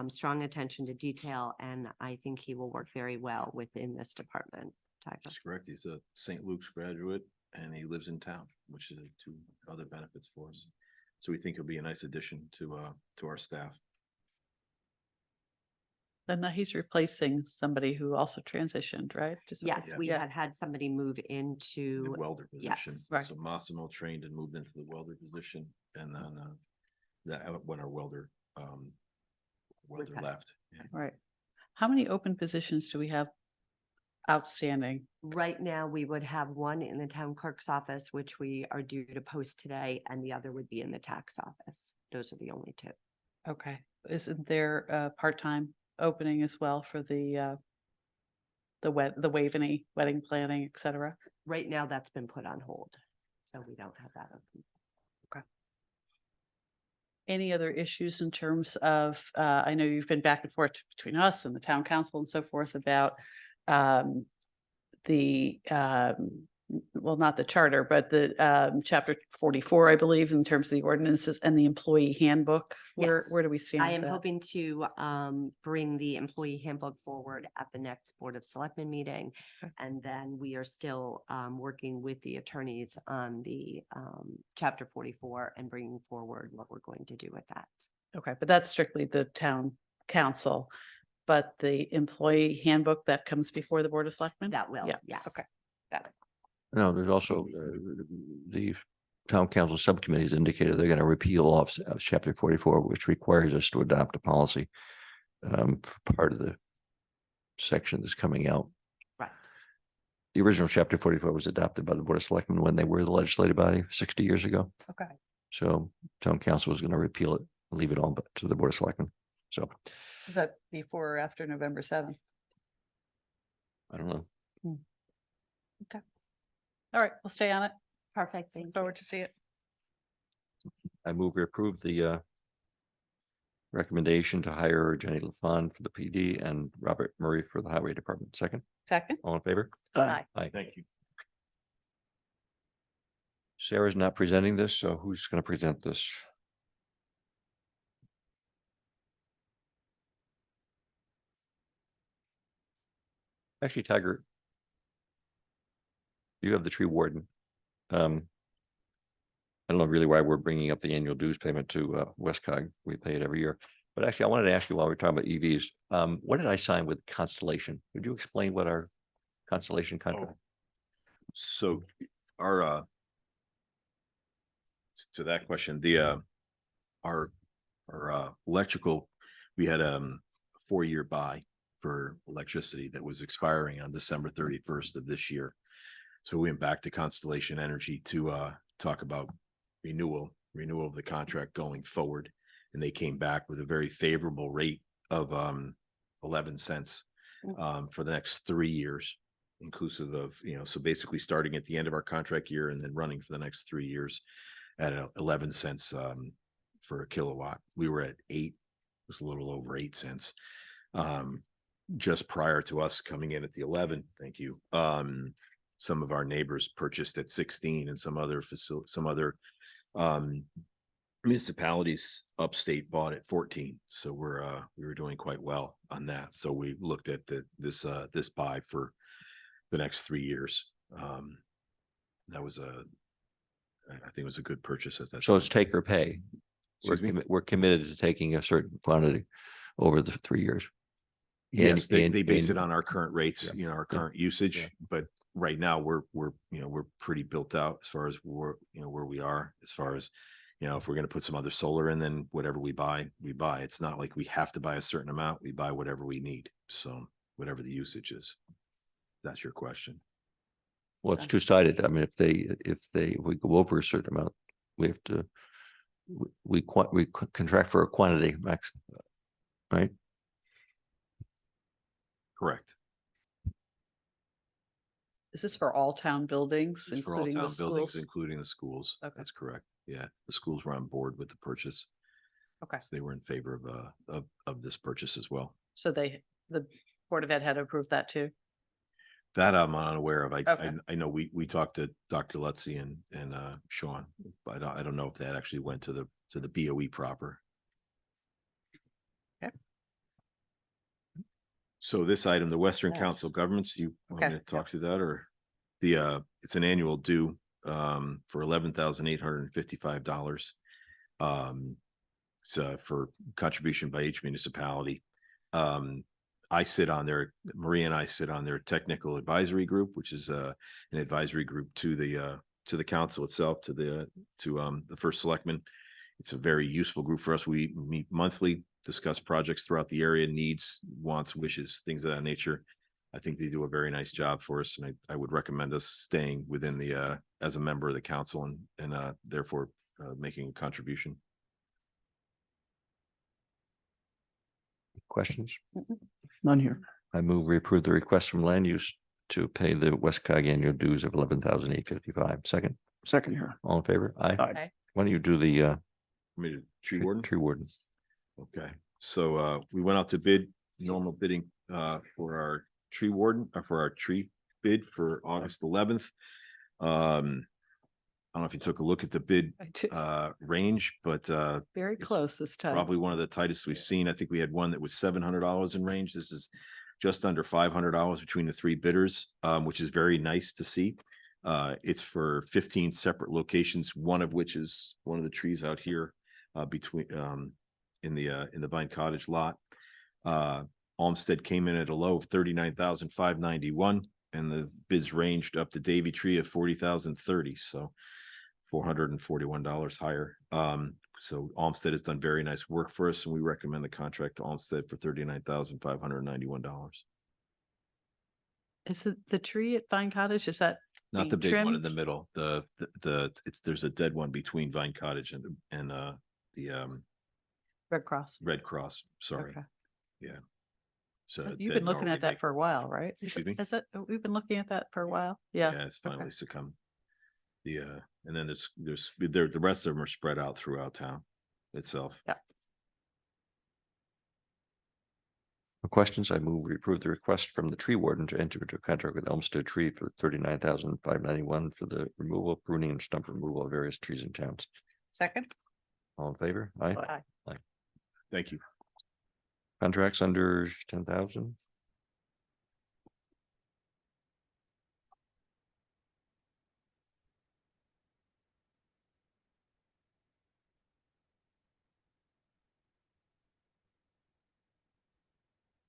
strong attention to detail, and I think he will work very well within this department. Tiger. That's correct. He's a St. Luke's graduate and he lives in town, which is 2 other benefits for us. So we think he'll be a nice addition to our staff. Then he's replacing somebody who also transitioned, right? Just Yes, somebody- we yeah. had somebody move The into, welder position. yes, right. So Massimo trained and moved into the welder position and then that when our welder Retired. left. Yeah. Right. How many open positions do we have outstanding? right now, we would have one in the town clerk's office, which we are due to post today, and the other would be in the tax office. Those are the only 2. Okay, isn't there a part-time opening as well for the Waveney wedding planning, et cetera? Right now, that's been put on hold, so we don't have that open. Any other issues in terms of, I know you've been back and forth between us and the town council and so forth about the, well, not the charter, but the chapter 44, I believe, in terms of the ordinances and the employee handbook. Where Yes. do we stand I with am that? hoping to bring the employee handbook forward at the next Board of Selectmen meeting. Okay. And then we are still working with the attorneys on the chapter 44 and bringing forward what we're going to do with that. Okay, but that's strictly the town council, but the employee handbook that comes before the Board of Selectmen? That will, Yeah, yes. okay. Got it. No, there's also the town council subcommittees indicated they're going to repeal off chapter 44, which requires us to adopt a policy for part of the section that's coming out. Right. The original chapter 44 was adopted by the Board of Selectmen when they were the legislative body 60 years ago. Okay. So town council is going to repeal it, leave it all to the Board of Selectmen. So Is that before or after November 7th? I don't know. All right, we'll stay on it. Perfect. Look Thank you. forward to see it. I move we approve the recommendation to hire Jenny LaFawn for the PD and Robert Murray for the Highway Department. Second, Second? all in favor? Aye. Aye. Thank you. Sarah's not presenting this, so who's going to present this? Actually, Tiger, you have the tree warden. I don't know really why we're bringing up the annual dues payment to Westcog. We pay it every year. But actually, I wanted to ask you while we're talking about EVs, what did I sign with Constellation? Would you explain what our Constellation contract? So our to that question, our electrical, we had a 4-year buy for electricity that was expiring on December 31st of this year. So we went back to Constellation Energy to talk about renewal of the contract going forward. And they came back with a very favorable rate of 11 cents for the next 3 years, inclusive of, so basically starting at the end of our contract year and then running for the next 3 years at 11 cents for a kilowatt. We were at 8, it was a little over 8 cents. Just prior to us coming in at the 11, thank you. Some of our neighbors purchased at 16 and some other municipalities upstate bought at 14. So we were doing quite well on that. So we looked at this buy for the next 3 years. That was I think it was a good purchase at that. So it's take or pay. We're committed to taking a certain quantity over the 3 years. Yes, they base it on our current rates, Yeah. our current usage, Yeah. but right now we're pretty built out as far as where we are, as far as, if we're going to put some other solar in, then whatever we buy. It's not like we have to buy a certain amount. We buy whatever we need. So whatever the usage is. That's your question. Well, it's two-sided. I mean, if we go over a certain amount, we have to, we contract for a quantity max, right? Correct. Is this for all town buildings, It's for all including the town buildings, schools? including the schools. Okay. That's correct. Yeah, the schools were on board with the purchase. Okay, So they were in favor of this purchase as well. so the Board of Ed had approved that too? That I'm unaware of. Okay. I know we talked to Dr. Lutzy and Sean, but I don't know if that actually went to the BOE proper. Okay. So this item, the Western Yes. Council of Governments, you want me Okay, to talk through that, or it's an annual due for $11,855. So for contribution by each municipality. I sit on their, Maria and I sit on their technical advisory group, which is an advisory group to the council itself, to the first selectman. It's a very useful group for us. We meet monthly, discuss projects throughout the area, needs, wants, wishes, things of that nature. I think they do a very nice job for us, and I would recommend us staying within the as a member of the council and therefore making a contribution. Questions? None here. I move we approve the request from land use to pay the Westcog annual dues of $11,855. Second, Second here. all in favor? Aye. Aye. Why don't you do the Tree warden? Tree warden. Okay, so we went out to bid, normal bidding for our tree warden, for our tree bid for August 11th. I don't know if you took a look at the bid I did. range, but Very it's close this time. probably one of the tightest we've seen. I think we had one that was $700 in range. This is just under $500 between the three bidders, which is very nice to see. It's for 15 separate locations, one of which is one of the trees out here between in the Vine Cottage lot. Olmsted came in at a low of 39,591, and the bids ranged up to Davy Tree of 40,030. So $441 higher. So Olmsted has done very nice work for us, and we recommend the contract to Olmsted for $39,591. Is it the tree at Vine Cottage? Is that Not the being big one in trimmed? the middle. There's a dead one between Vine Cottage and the Red Cross? Red Cross. Sorry. Okay. Yeah. So You've been looking at that for a while, right? Excuse me? Is it, we've been looking at that for a while? Yeah. It's finally succumbed. And then the rest of them are spread out throughout town itself. Yeah. No questions? I move we approve the request from the tree warden to enter into a contract with Elmsted Tree for $39,591 for the removal, pruning, and stump removal of various trees in towns. Second? All in favor? Aye. Aye. Thank you. Contracts under 10,000?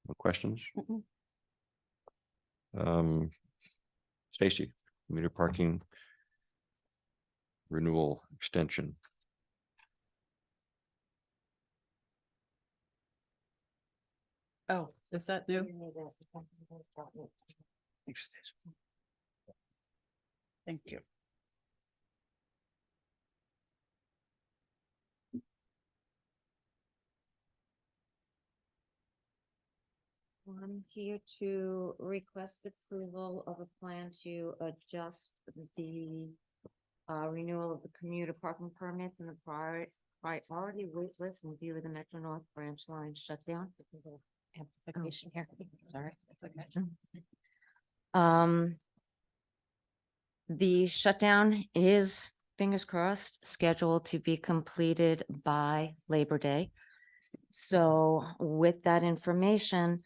No questions? Stacy, meter parking renewal extension. Oh, is that new? Thank you. I'm here to request approval of a plan to adjust the renewal of the commuter parking permits and the priority wait list in view of the Metro North branch line shutdown. Amplification here, sorry, that's okay. The shutdown is, fingers crossed, scheduled to be completed by Labor Day. So with that information,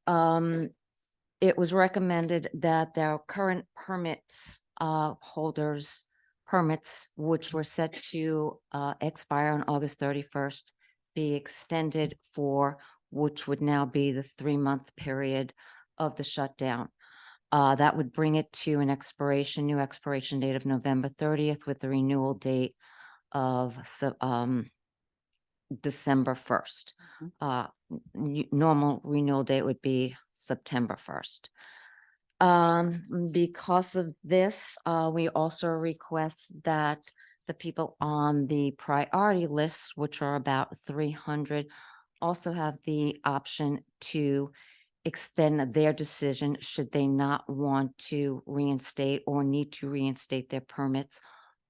it was recommended that their current permits, holders permits, which were set to expire on August 31st, be extended for, which would now be the 3-month period of the shutdown. That would bring it to an new expiration date of November 30th with the renewal date of December 1st. Normal renewal date would be September 1st. Because of this, we also request that the people on the priority lists, which are about 300, also have the option to extend their decision should they not want to reinstate or need to reinstate their permits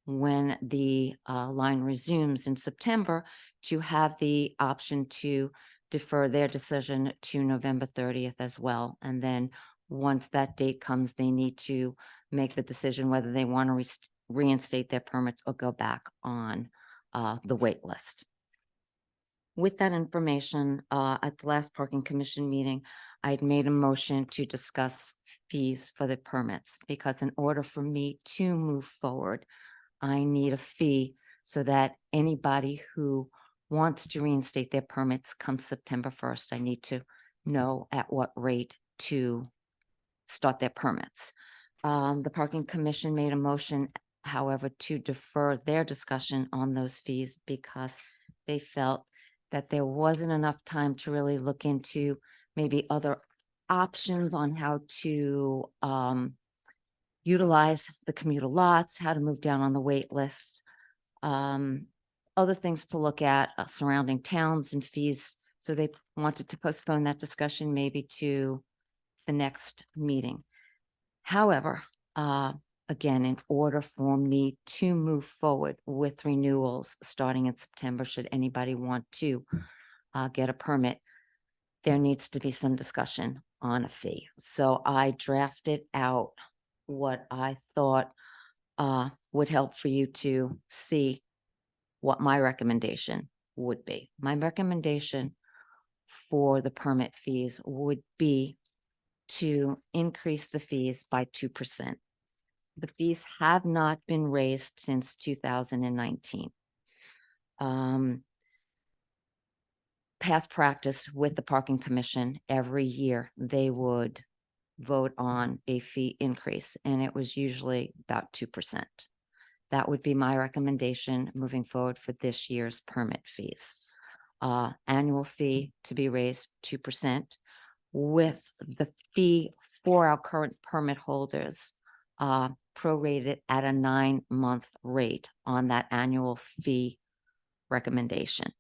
when the line resumes in September, to have the option to defer their decision to November 30th as well. And then once that date comes, they need to make the decision whether they want to reinstate their permits or go back on the wait list. With that information, at the last parking commission meeting, I had made a motion to discuss fees for the permits, because in order for me to move forward, I need a fee so that anybody who wants to reinstate their permits come September 1st, I need to know at what rate to start their permits. The parking commission made a motion, however, to defer their discussion on those fees because they felt that there wasn't enough time to really look into maybe other options on how to utilize the commuter lots, how to move down on the wait lists, other things to look at, surrounding towns and fees So they wanted to postpone that discussion maybe to the next meeting. However, again, in order for me to move forward with renewals starting in September, should anybody want to get a permit, there needs to be some discussion on a fee. So I drafted out what I thought would help for you to see what my recommendation would be. My recommendation for the permit fees would be to increase the fees by 2%. The fees have not been raised since 2019. Past practice with the parking commission, every year they would vote on a fee increase, and it was usually about 2%. That would be my recommendation moving forward for this year's permit fees. Annual fee to be raised 2%, with the fee for our current permit holders prorated at a 9-month rate on that annual fee recommendation.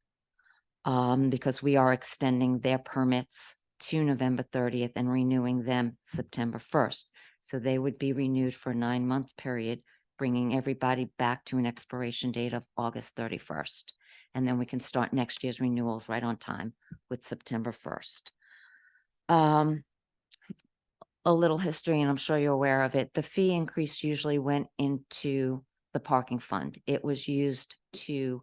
Because we are extending their permits to November 30th and renewing them September 1st. So they would be renewed for a 9-month period, bringing everybody back to an expiration date of August 31st. And then we can start next year's renewals right on time with September 1st. A little history, and I'm sure you're aware of it. The fee increase usually went into the parking fund. It was used to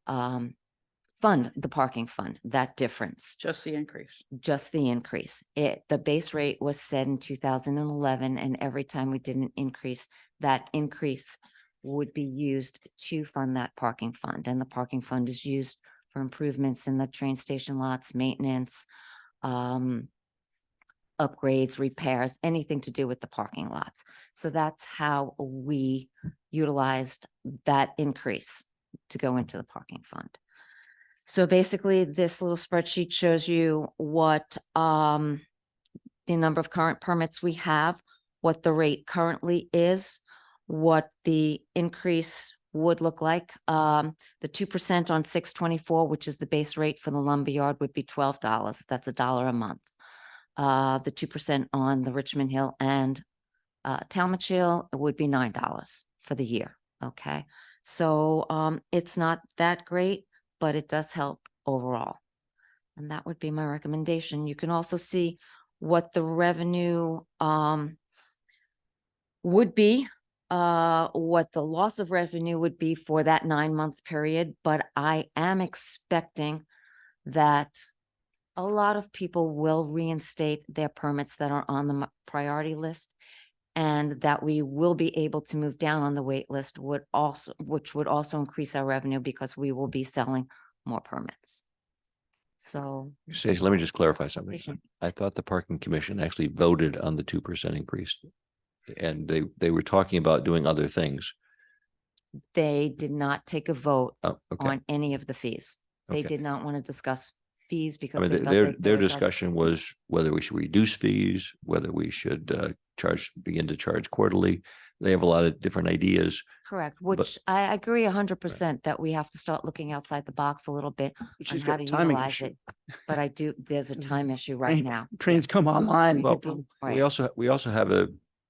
fund the parking fund, that difference. Just the increase. Just the increase. The base rate was set in 2011, and every time we did an increase, that increase would be used to fund that parking fund. And the parking fund is used for improvements in the train station lots, maintenance, upgrades, repairs, anything to do with the parking lots. So that's how we utilized that increase to go into the parking fund. So basically, this little spreadsheet shows you what the number of current permits we have, what the rate currently is, what the increase would look like. The 2% on 624, which is the base rate for the lumberyard, would be $12. That's $1 a month. The 2% on the Richmond Hill and Talmadge Hill would be $9 for the year. Okay, so it's not that great, but it does help overall. And that would be my recommendation. You can also see what the revenue would be, what the loss of revenue would be for that 9-month period. But I am expecting that a lot of people will reinstate their permits that are on the priority list, and that we will be able to move down on the wait list which would also increase our revenue because we will be selling more permits. So Stacey, let me just clarify something. Sure. I thought the parking commission actually voted on the 2% increase. And they were talking about doing other things. they did not take a vote Oh, okay. on any of the fees. They Okay. did not want to discuss fees I because mean, they th- felt their, that their there was discussion was whether we should reduce fees, whether we should begin to charge quarterly. They have a lot of different ideas. correct, which I agree 100% that we have to start looking outside the box a little bit on She's how got to a timing utilize issue. it. But there's a time issue right Train- now. Trains come online. and Well, people- Right. we also have a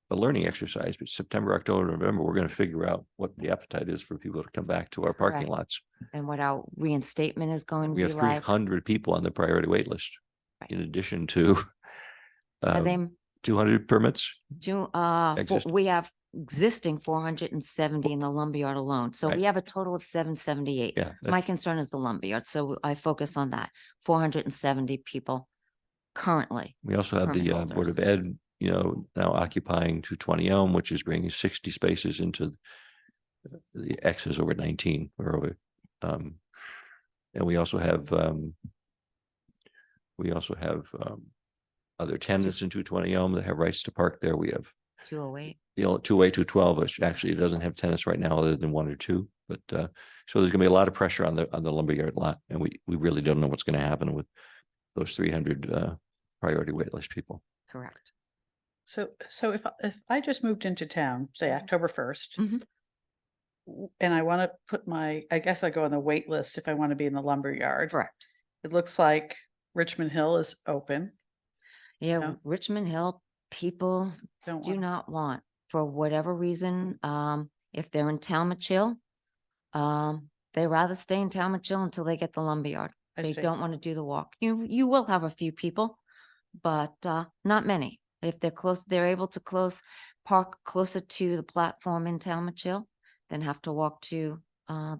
learning exercise, but September, October, November, we're going to figure out what the appetite is for people to come back to our parking Correct. lots. And what our reinstatement is going to We be have like. 300 people on the priority wait list, Right. in addition to Are they 200 permits. Existing. we have existing 470 in the lumberyard alone. So Right. we have a total of 778. Yeah, My that's- concern is the lumberyard. So I focus on that. 470 people currently. We also have permit the Board holders. of Ed, now occupying 220 Elm, which is bringing 60 spaces into the X is over 19 or over. And we also have other tenants in 220 Elm that have rights to park there. We have 208. the old 2A 212, which actually doesn't have tenants right now other than 1 or 2. But so there's gonna be a lot of pressure on the lumberyard lot, and we really don't know what's gonna happen with those 300 priority waitlist people. Correct. So if I just moved into town, say October 1st, Mhm. and I want to put I guess I go on the wait list if I want to be in the lumberyard. Correct. It looks like Richmond Hill is open. Yeah, No. Richmond Hill, people Don't do want, not want, for whatever reason, if they're in Talmadge, they rather stay in Talmadge until they get the lumberyard. I They see. don't want to do the walk. You will have a few people, but not many. If they're close, they're able to park closer to the platform in Talmadge, then have to walk to the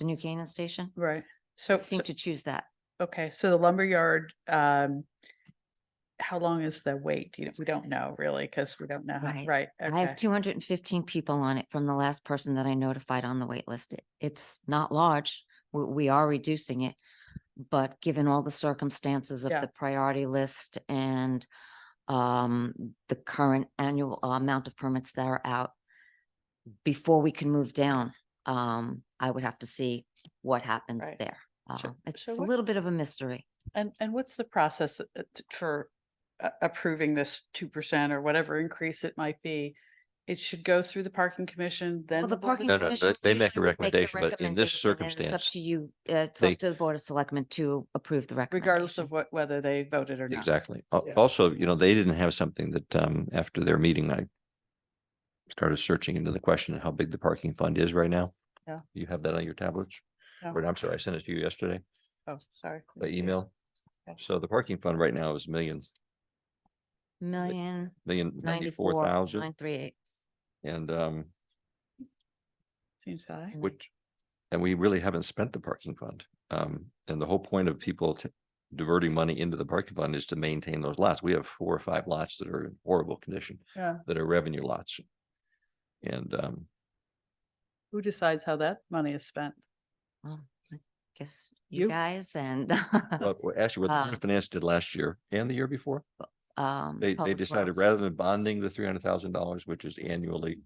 New Canaan station. right. So, They seem to choose that. okay, so the lumberyard, how long is the wait? We don't know really, because we don't know. Right. Right, I have okay. 215 people on it from the last person that I notified on the wait list. It's not large. We are reducing it. But given all the circumstances of Yeah. the priority list and the current annual amount of permits that are out, before we can move down, I would have to see what happens Right. there. So- It's so a what- little bit of a mystery. And what's the process for approving this 2% or whatever increase it might be? It should go through the parking commission, then Well, the the Board of parking No, no, commission they make a usually would make the recommendation, but in this recommendation, and It's up circumstance, to you, it's they- up to the Board of Selectmen to approve the recommendation. regardless of whether they voted or not. exactly. Yeah. Also, they didn't have something that, after their meeting, I started searching into the question of how big the parking fund is right now. Yeah. You have that on your tablets? No. Or I'm sorry, I sent it to you yesterday Oh, sorry. by email. Okay. So the parking fund right now is $1,094,938. $1,094,000 and, Seems high. and we really haven't spent the parking fund. And the whole point of people diverting money into the parking fund is to maintain those lots. We have 4 or 5 lots that are in horrible condition, Yeah. that are revenue lots. And, Who decides how that money is spent? Well, I guess You? you guys and actually, what the Board Uh, of Finance did last year and the year before, they Public decided Works. rather than bonding the $300,000, which is annually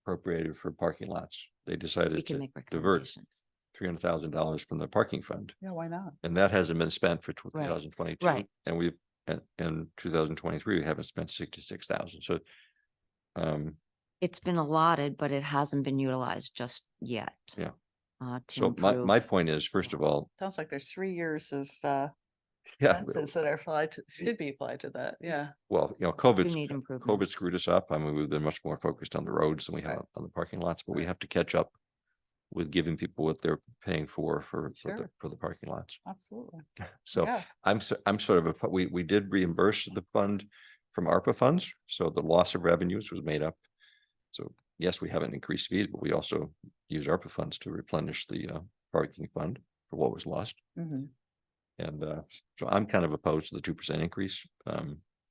appropriated for parking lots, they we decided can to make divert recommendations. $300,000 from the parking fund. Yeah, why not? And that hasn't been spent for Right, 2022. right. And we've, in 2023, we haven't spent 66,000. So, It's been allotted, but it hasn't been utilized just yet. Yeah. To so my improve. point is, first of all, Sounds like there's 3 years of yeah, expenses that are should be applied to that. Yeah. well, Do COVID need COVID improvements. screwed us up. I mean, we've been much more focused on the roads than we have on the parking lots, but we have to catch up with giving people what they're paying for Sure. the parking lots. Absolutely. So Yeah. I'm sort of, we did reimburse the fund from ARPA funds, so the loss of revenues was made up. So yes, we haven't increased fees, but we also use ARPA funds to replenish the parking fund for what was lost. Mhm. And so I'm kind of opposed to the 2% increase,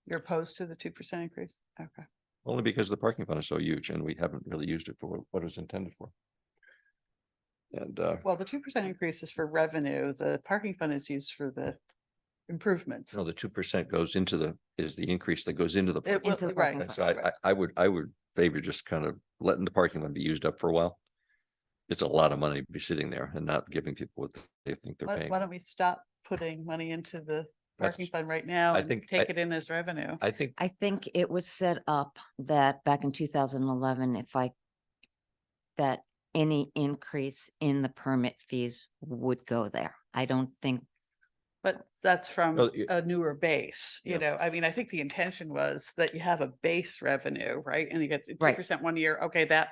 You're opposed to the 2% increase? Okay. only because the parking fund is so huge and we haven't really used it for what it was intended for. And Well, the 2% increase is for revenue. The parking fund is used for the improvements. no, the 2% goes into is the increase that goes into the. It will, Into the right. parking And fund. so I would favor just kind of letting the parking lot be used up for a while. It's a lot of money to be sitting there and not giving people what they think they're paying. Why don't we stop putting money into the That's- parking fund right now I and think- take it in as revenue? I think, I think it was set up that back in 2011, that any increase in the permit fees would go there. I don't think, But that's from Well, a newer base, Yeah. you know, I mean, I think the intention was that you have a base revenue, right? And you get 2% Right. one year, okay, that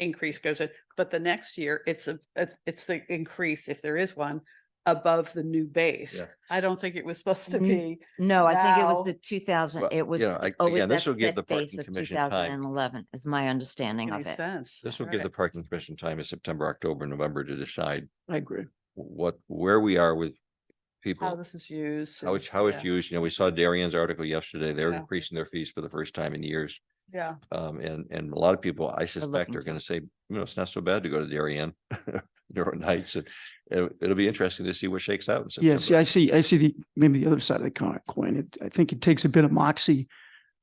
increase goes in, but the next year, it's the increase, if there is one, above the new base. Yeah. I don't think it was supposed to Mm, be. no, I think it was Now- the 2000, Well, it was again, always this that will give the set base parking of commission time. 2011 is my understanding Any of it. sense. this will give the parking commission time in September, October, November to decide I agree. where we are with How people. this is used. How and- it's yeah, used. We saw Darian's article yesterday. They're Yeah. increasing their fees for the first time in years. Yeah, And a lot of people, I suspect, looking are to. going to say, it's not so bad to go to Darien during nights. And it'll be interesting to see what shakes out. In Yeah, see, September. I see maybe the other side of the coin. I think it takes a bit of moxie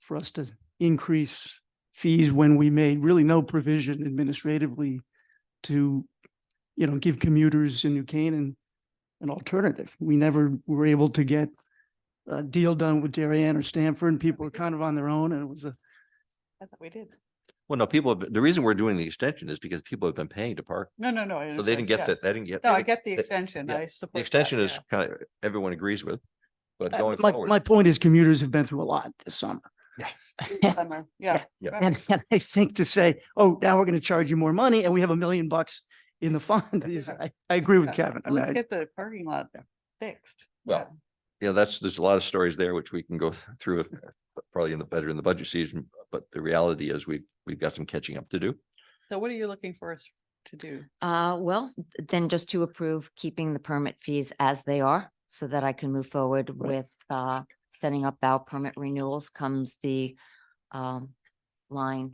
for us to increase fees when we made really no provision administratively to, give commuters in New Canaan an alternative. We never were able to get a deal done with Darien or Stanford, and people were kind of on their own, and it was I thought we did. Well, no, the reason we're doing the extension is because people have been paying to park. No, no, no. I So they didn't understand, get yeah. that, they didn't get. No, they I didn't- get the the- extension. yeah, I support The that, extension is yeah. kind of, everyone agrees with, but going My forward. point is commuters have been through a lot this summer. Summer, Yeah. Yeah. And I think to say, oh, now we're going to charge you more money and we have $1 million in the fund is, I agree with Kevin. I Well, mean, let's get the parking lot fixed. Well, yeah, there's a lot of stories there which we can go through it probably better in the budget season, but the reality is we've got some catching up to do. So what are you looking for us to do? Well, then just to approve keeping the permit fees as they are so that I can move forward with setting up our permit renewals comes the line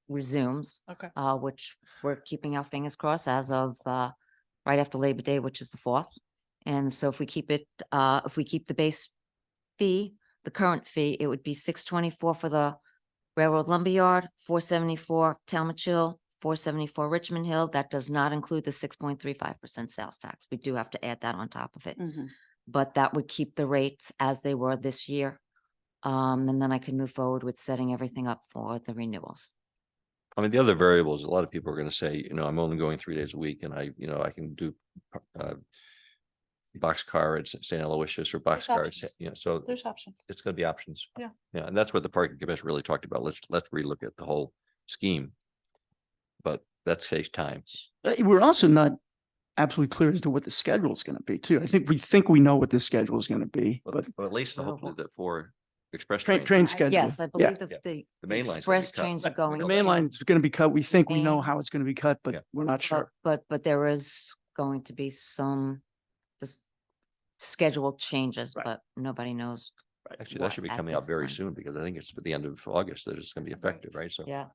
resumes, Okay. which we're keeping our fingers crossed as of right after Labor Day, which is the 4th. And so if we keep the base fee, the current fee, it would be $624 for the Railroad Lumberyard, $474 Talmadge Hill, $474 Richmond Hill. That does not include the 6.35% sales tax. We do have to add that on top of it. Mhm. But that would keep the rates as they were this year. And then I can move forward with setting everything up for the renewals. I mean, the other variables, a lot of people are going to say, I'm only going 3 days a week and I can do boxcar at St. Aloysius or boxcar, options. so There's options. it's going to be options. Yeah. Yeah, and that's what the parking commission really talked about. Let's relook at the whole scheme. But that takes time. we're also not absolutely clear as to what the schedule is going to be too. I think we know what the schedule is going to be, but But at least Well, hopefully the 4 express train trains. schedule. Yes, I Yeah. believe Yeah. the The main line's gonna be express cut. trains are Right. going. The We main know line is going to be cut. We think we know And- how it's going to be cut, but Yeah. we're not sure. But there is going to be some schedule changes, Right. but nobody knows. Actually, that should be at coming out this very time. soon because I think it's for the end of August that it's going to be effective, right? So. Yeah.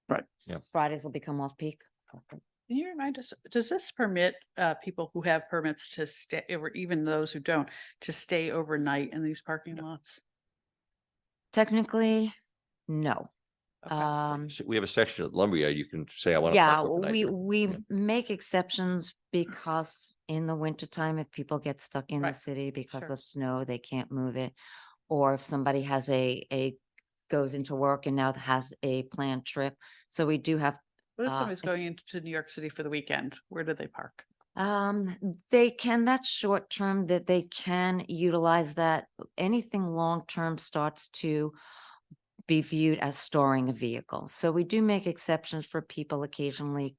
Right. Yeah. Fridays will become off peak. Can you remind us, does this permit people who have permits to stay, or even those who don't, to stay overnight in these parking lots? Technically, no. Okay. So we have a section at Lumberyard, you can say, I want to Yeah, park overnight. we Yeah. make exceptions because in the wintertime, if people get stuck in the Right, city because sure. of snow, they can't move it. Or if somebody has goes into work and now has a planned trip. So we do have, What if somebody's going ex- into New York City for the weekend? Where do they park? that's short term that they can utilize that. Anything long term starts to be viewed as storing a vehicle. So we do make exceptions for people occasionally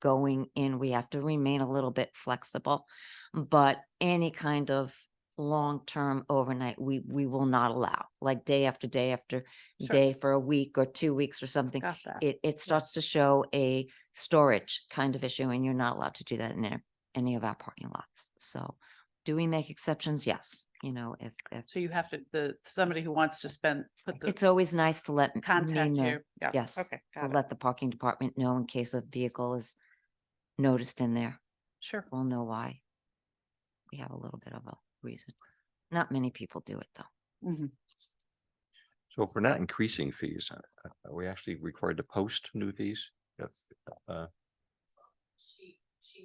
going in. We have to remain a little bit flexible, but any kind of long-term overnight, we will not allow, like day after day after Sure. day for a week or 2 weeks or something. Got that. It starts to show a storage kind of issue and you're not allowed to do that in any of our parking lots. So do we make exceptions? Yes. If So you have to, somebody who wants to put the it's always nice to let me contact know. you. Yeah. Yes, Okay, to got it. let the parking department know in case a vehicle is noticed in there. Sure. We'll know why. We have a little bit of a reason. Not many people do it though. Mhm. So if we're not increasing fees, are we actually required to post new fees?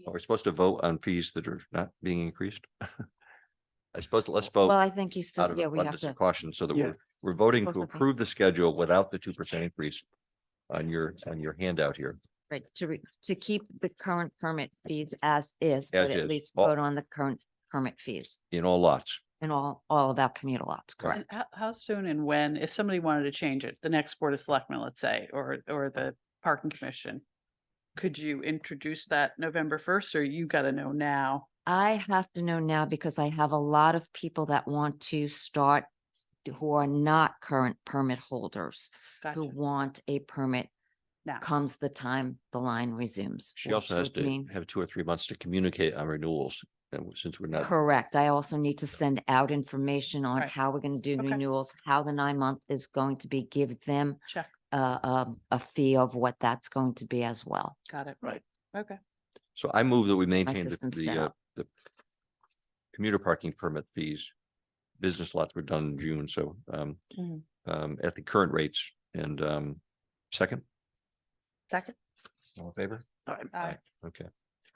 Are we supposed to vote on fees that are not being increased? I suppose let's vote Well, I think you out still, of yeah, we have abundance of to. caution so that Yeah. we're voting Both to of them. approve the schedule without the 2% increase on your handout here. Right, to keep the current permit fees as is, As but at is. least All- vote on the current permit fees In all lots. in all of our commuter lots, correct? And how soon and when, if somebody wanted to change it, the next Board of Selectmen, let's say, or the Parking Commission, could you introduce that November 1st, or you got to know now? I have to know now because I have a lot of people that want to start who are not current permit holders, Gotcha. who want a permit Now, comes the time the line resumes. She also which has would to mean- have 2 or 3 months to communicate on renewals. And since we're not, Correct. I also need to send out information on Right. how we're going to do Okay. renewals, how the 9-month is going to be, give them check. a fee of what that's going to be as well. Got it. Right. Okay. so I move that we maintain system's set the up. commuter parking permit fees. Business lots were done in June, so Mhm. at the current rates and second, Second. all in favor? Aye. Okay.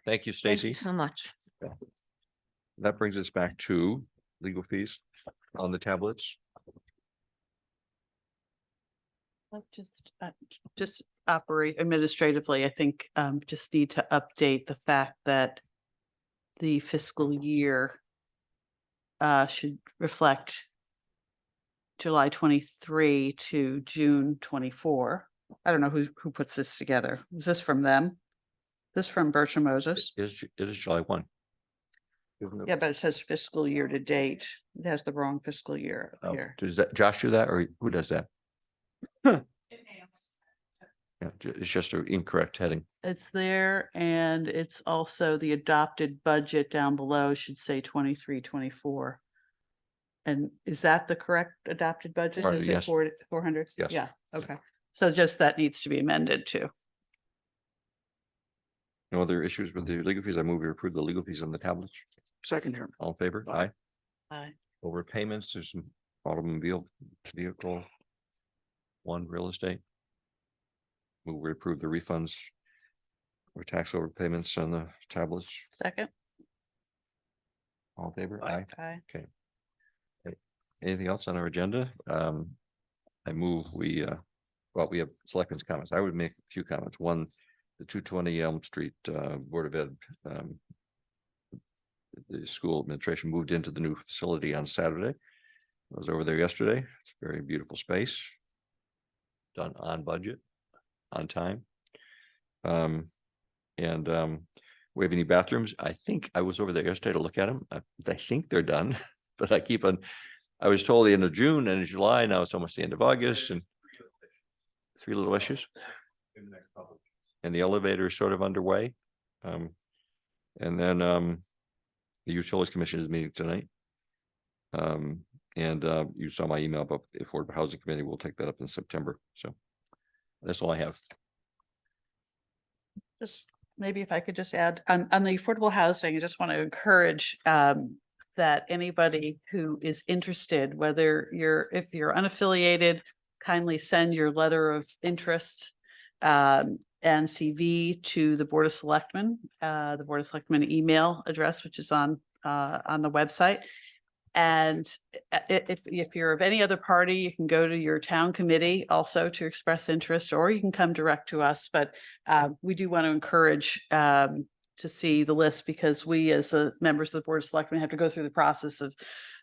Thank you, Thank Stacy. you so much. That brings us back to legal fees on the tablets. Just operate administratively, I think, just need to update the fact that the fiscal year should reflect July 23 to June 24. I don't know who puts this together. Is this from them? This from Bertram Moses? It is July 1. Isn't it? Yeah, but it says fiscal year to date. It has the wrong fiscal year up Oh, here. does that Josh do that, or who does that? Yeah, it's just an incorrect heading. It's there, and it's also the adopted budget down below should say 23, 24. And is that the correct adopted budget? Is it Yes. 400? Yes. Yeah, okay. So just that needs to be amended too. No other issues with the legal fees? I move we approve the legal fees on the tablets. Second, Chairman. All in favor? Aye. Aye. Aye. Overpayments, there's some automobile vehicle. One real estate. Move we approve the refunds or tax overpayments on the tablets. Second? All in favor? Aye. Aye. Okay. Anything else on our agenda? I move we we have selectmen's comments. I would make a few comments. One, the 220 Elm Street Board of Ed. The school administration moved into the new facility on Saturday. I was over there yesterday. It's a very beautiful space. Done on budget, on time. We have any bathrooms? I think I was over there yesterday to look at them. I think they're done, but I was told the end of June and July. Now it's almost the end of August, and 3 little issues. And the elevator is sort of underway. And then the Utilities Commission is meeting tonight. You saw my email about the Affordable Housing Committee. We'll take that up in September. So that's all I have. Just maybe if I could just add on the affordable housing, I just want to encourage that anybody who is interested, whether if you're unaffiliated, kindly send your letter of interest and CV to the Board of Selectmen, the Board of Selectmen email address, which is on the website. And if you're of any other party, you can go to your town committee also to express interest, or you can come direct to us. But we do want to encourage to see the list, because we as the members of the Board of Selectmen have to go through the process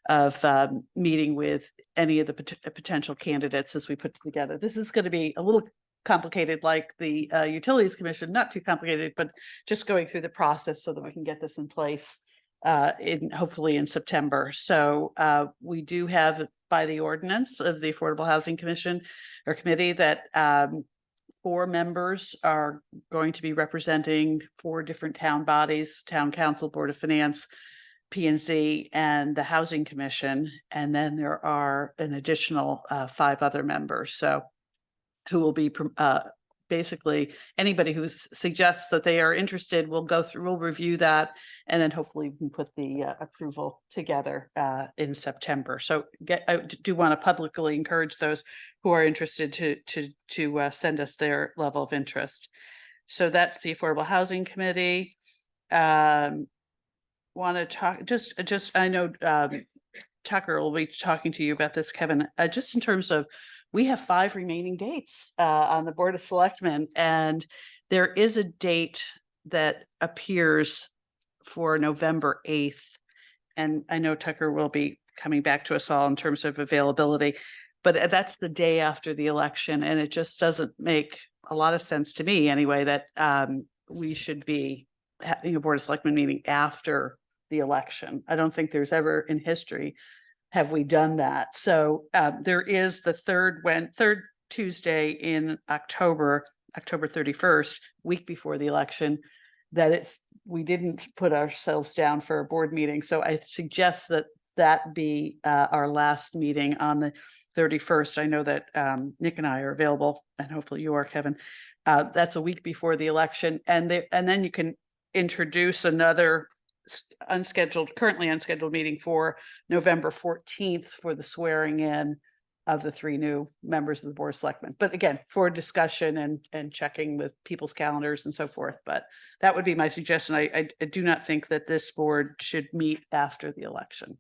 of meeting with any of the potential candidates as we put it together. This is going to be a little complicated, like the Utilities Commission, not too complicated, but just going through the process so that we can get this in place hopefully in September. So we do have by the ordinance of the Affordable Housing Commission or Committee that 4 members are going to be representing 4 different town bodies: Town Council, Board of Finance, P&Z, and the Housing Commission. And then there are an additional 5 other members. So who will be basically anybody who suggests that they are interested, we'll review that, and then hopefully we can put the approval together in September. So I do want to publicly encourage those who are interested to send us their level of interest. So that's the Affordable Housing Committee. Want to talk I know Tucker will be talking to you about this, Kevin, just in terms of, we have 5 remaining dates on the Board of Selectmen, and there is a date that appears for November 8th. And I know Tucker will be coming back to us all in terms of availability, but that's the day after the election. And it just doesn't make a lot of sense to me anyway, that we should be having a Board of Selectmen meeting after the election. I don't think there's ever in history have we done that. So there is the third Tuesday in October 31st, week before the election, that we didn't put ourselves down for a board meeting. So I suggest that be our last meeting on the 31st. I know that Nick and I are available, and hopefully you are, Kevin. That's a week before the election. And then you can introduce another currently unscheduled meeting for November 14th for the swearing in of the 3 new members of the Board of Selectmen. But again, for discussion and checking with people's calendars and so forth. But that would be my suggestion. I do not think that this board should meet after the election.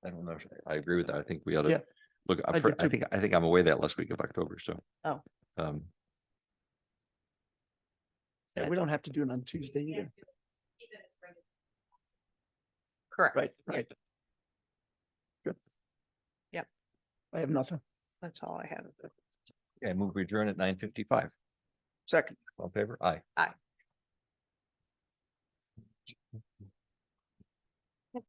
I don't know. I agree with that. I think we ought to Yeah. Look, I do too. I think I'm away that last week of October, so. Oh. Um, Yeah, we don't have to do it on Tuesday either. Correct. Right, right. Good. Yep. I have nothing. That's all I have. okay, move we adjourn at 9:55. Second. All in favor? Aye. Aye.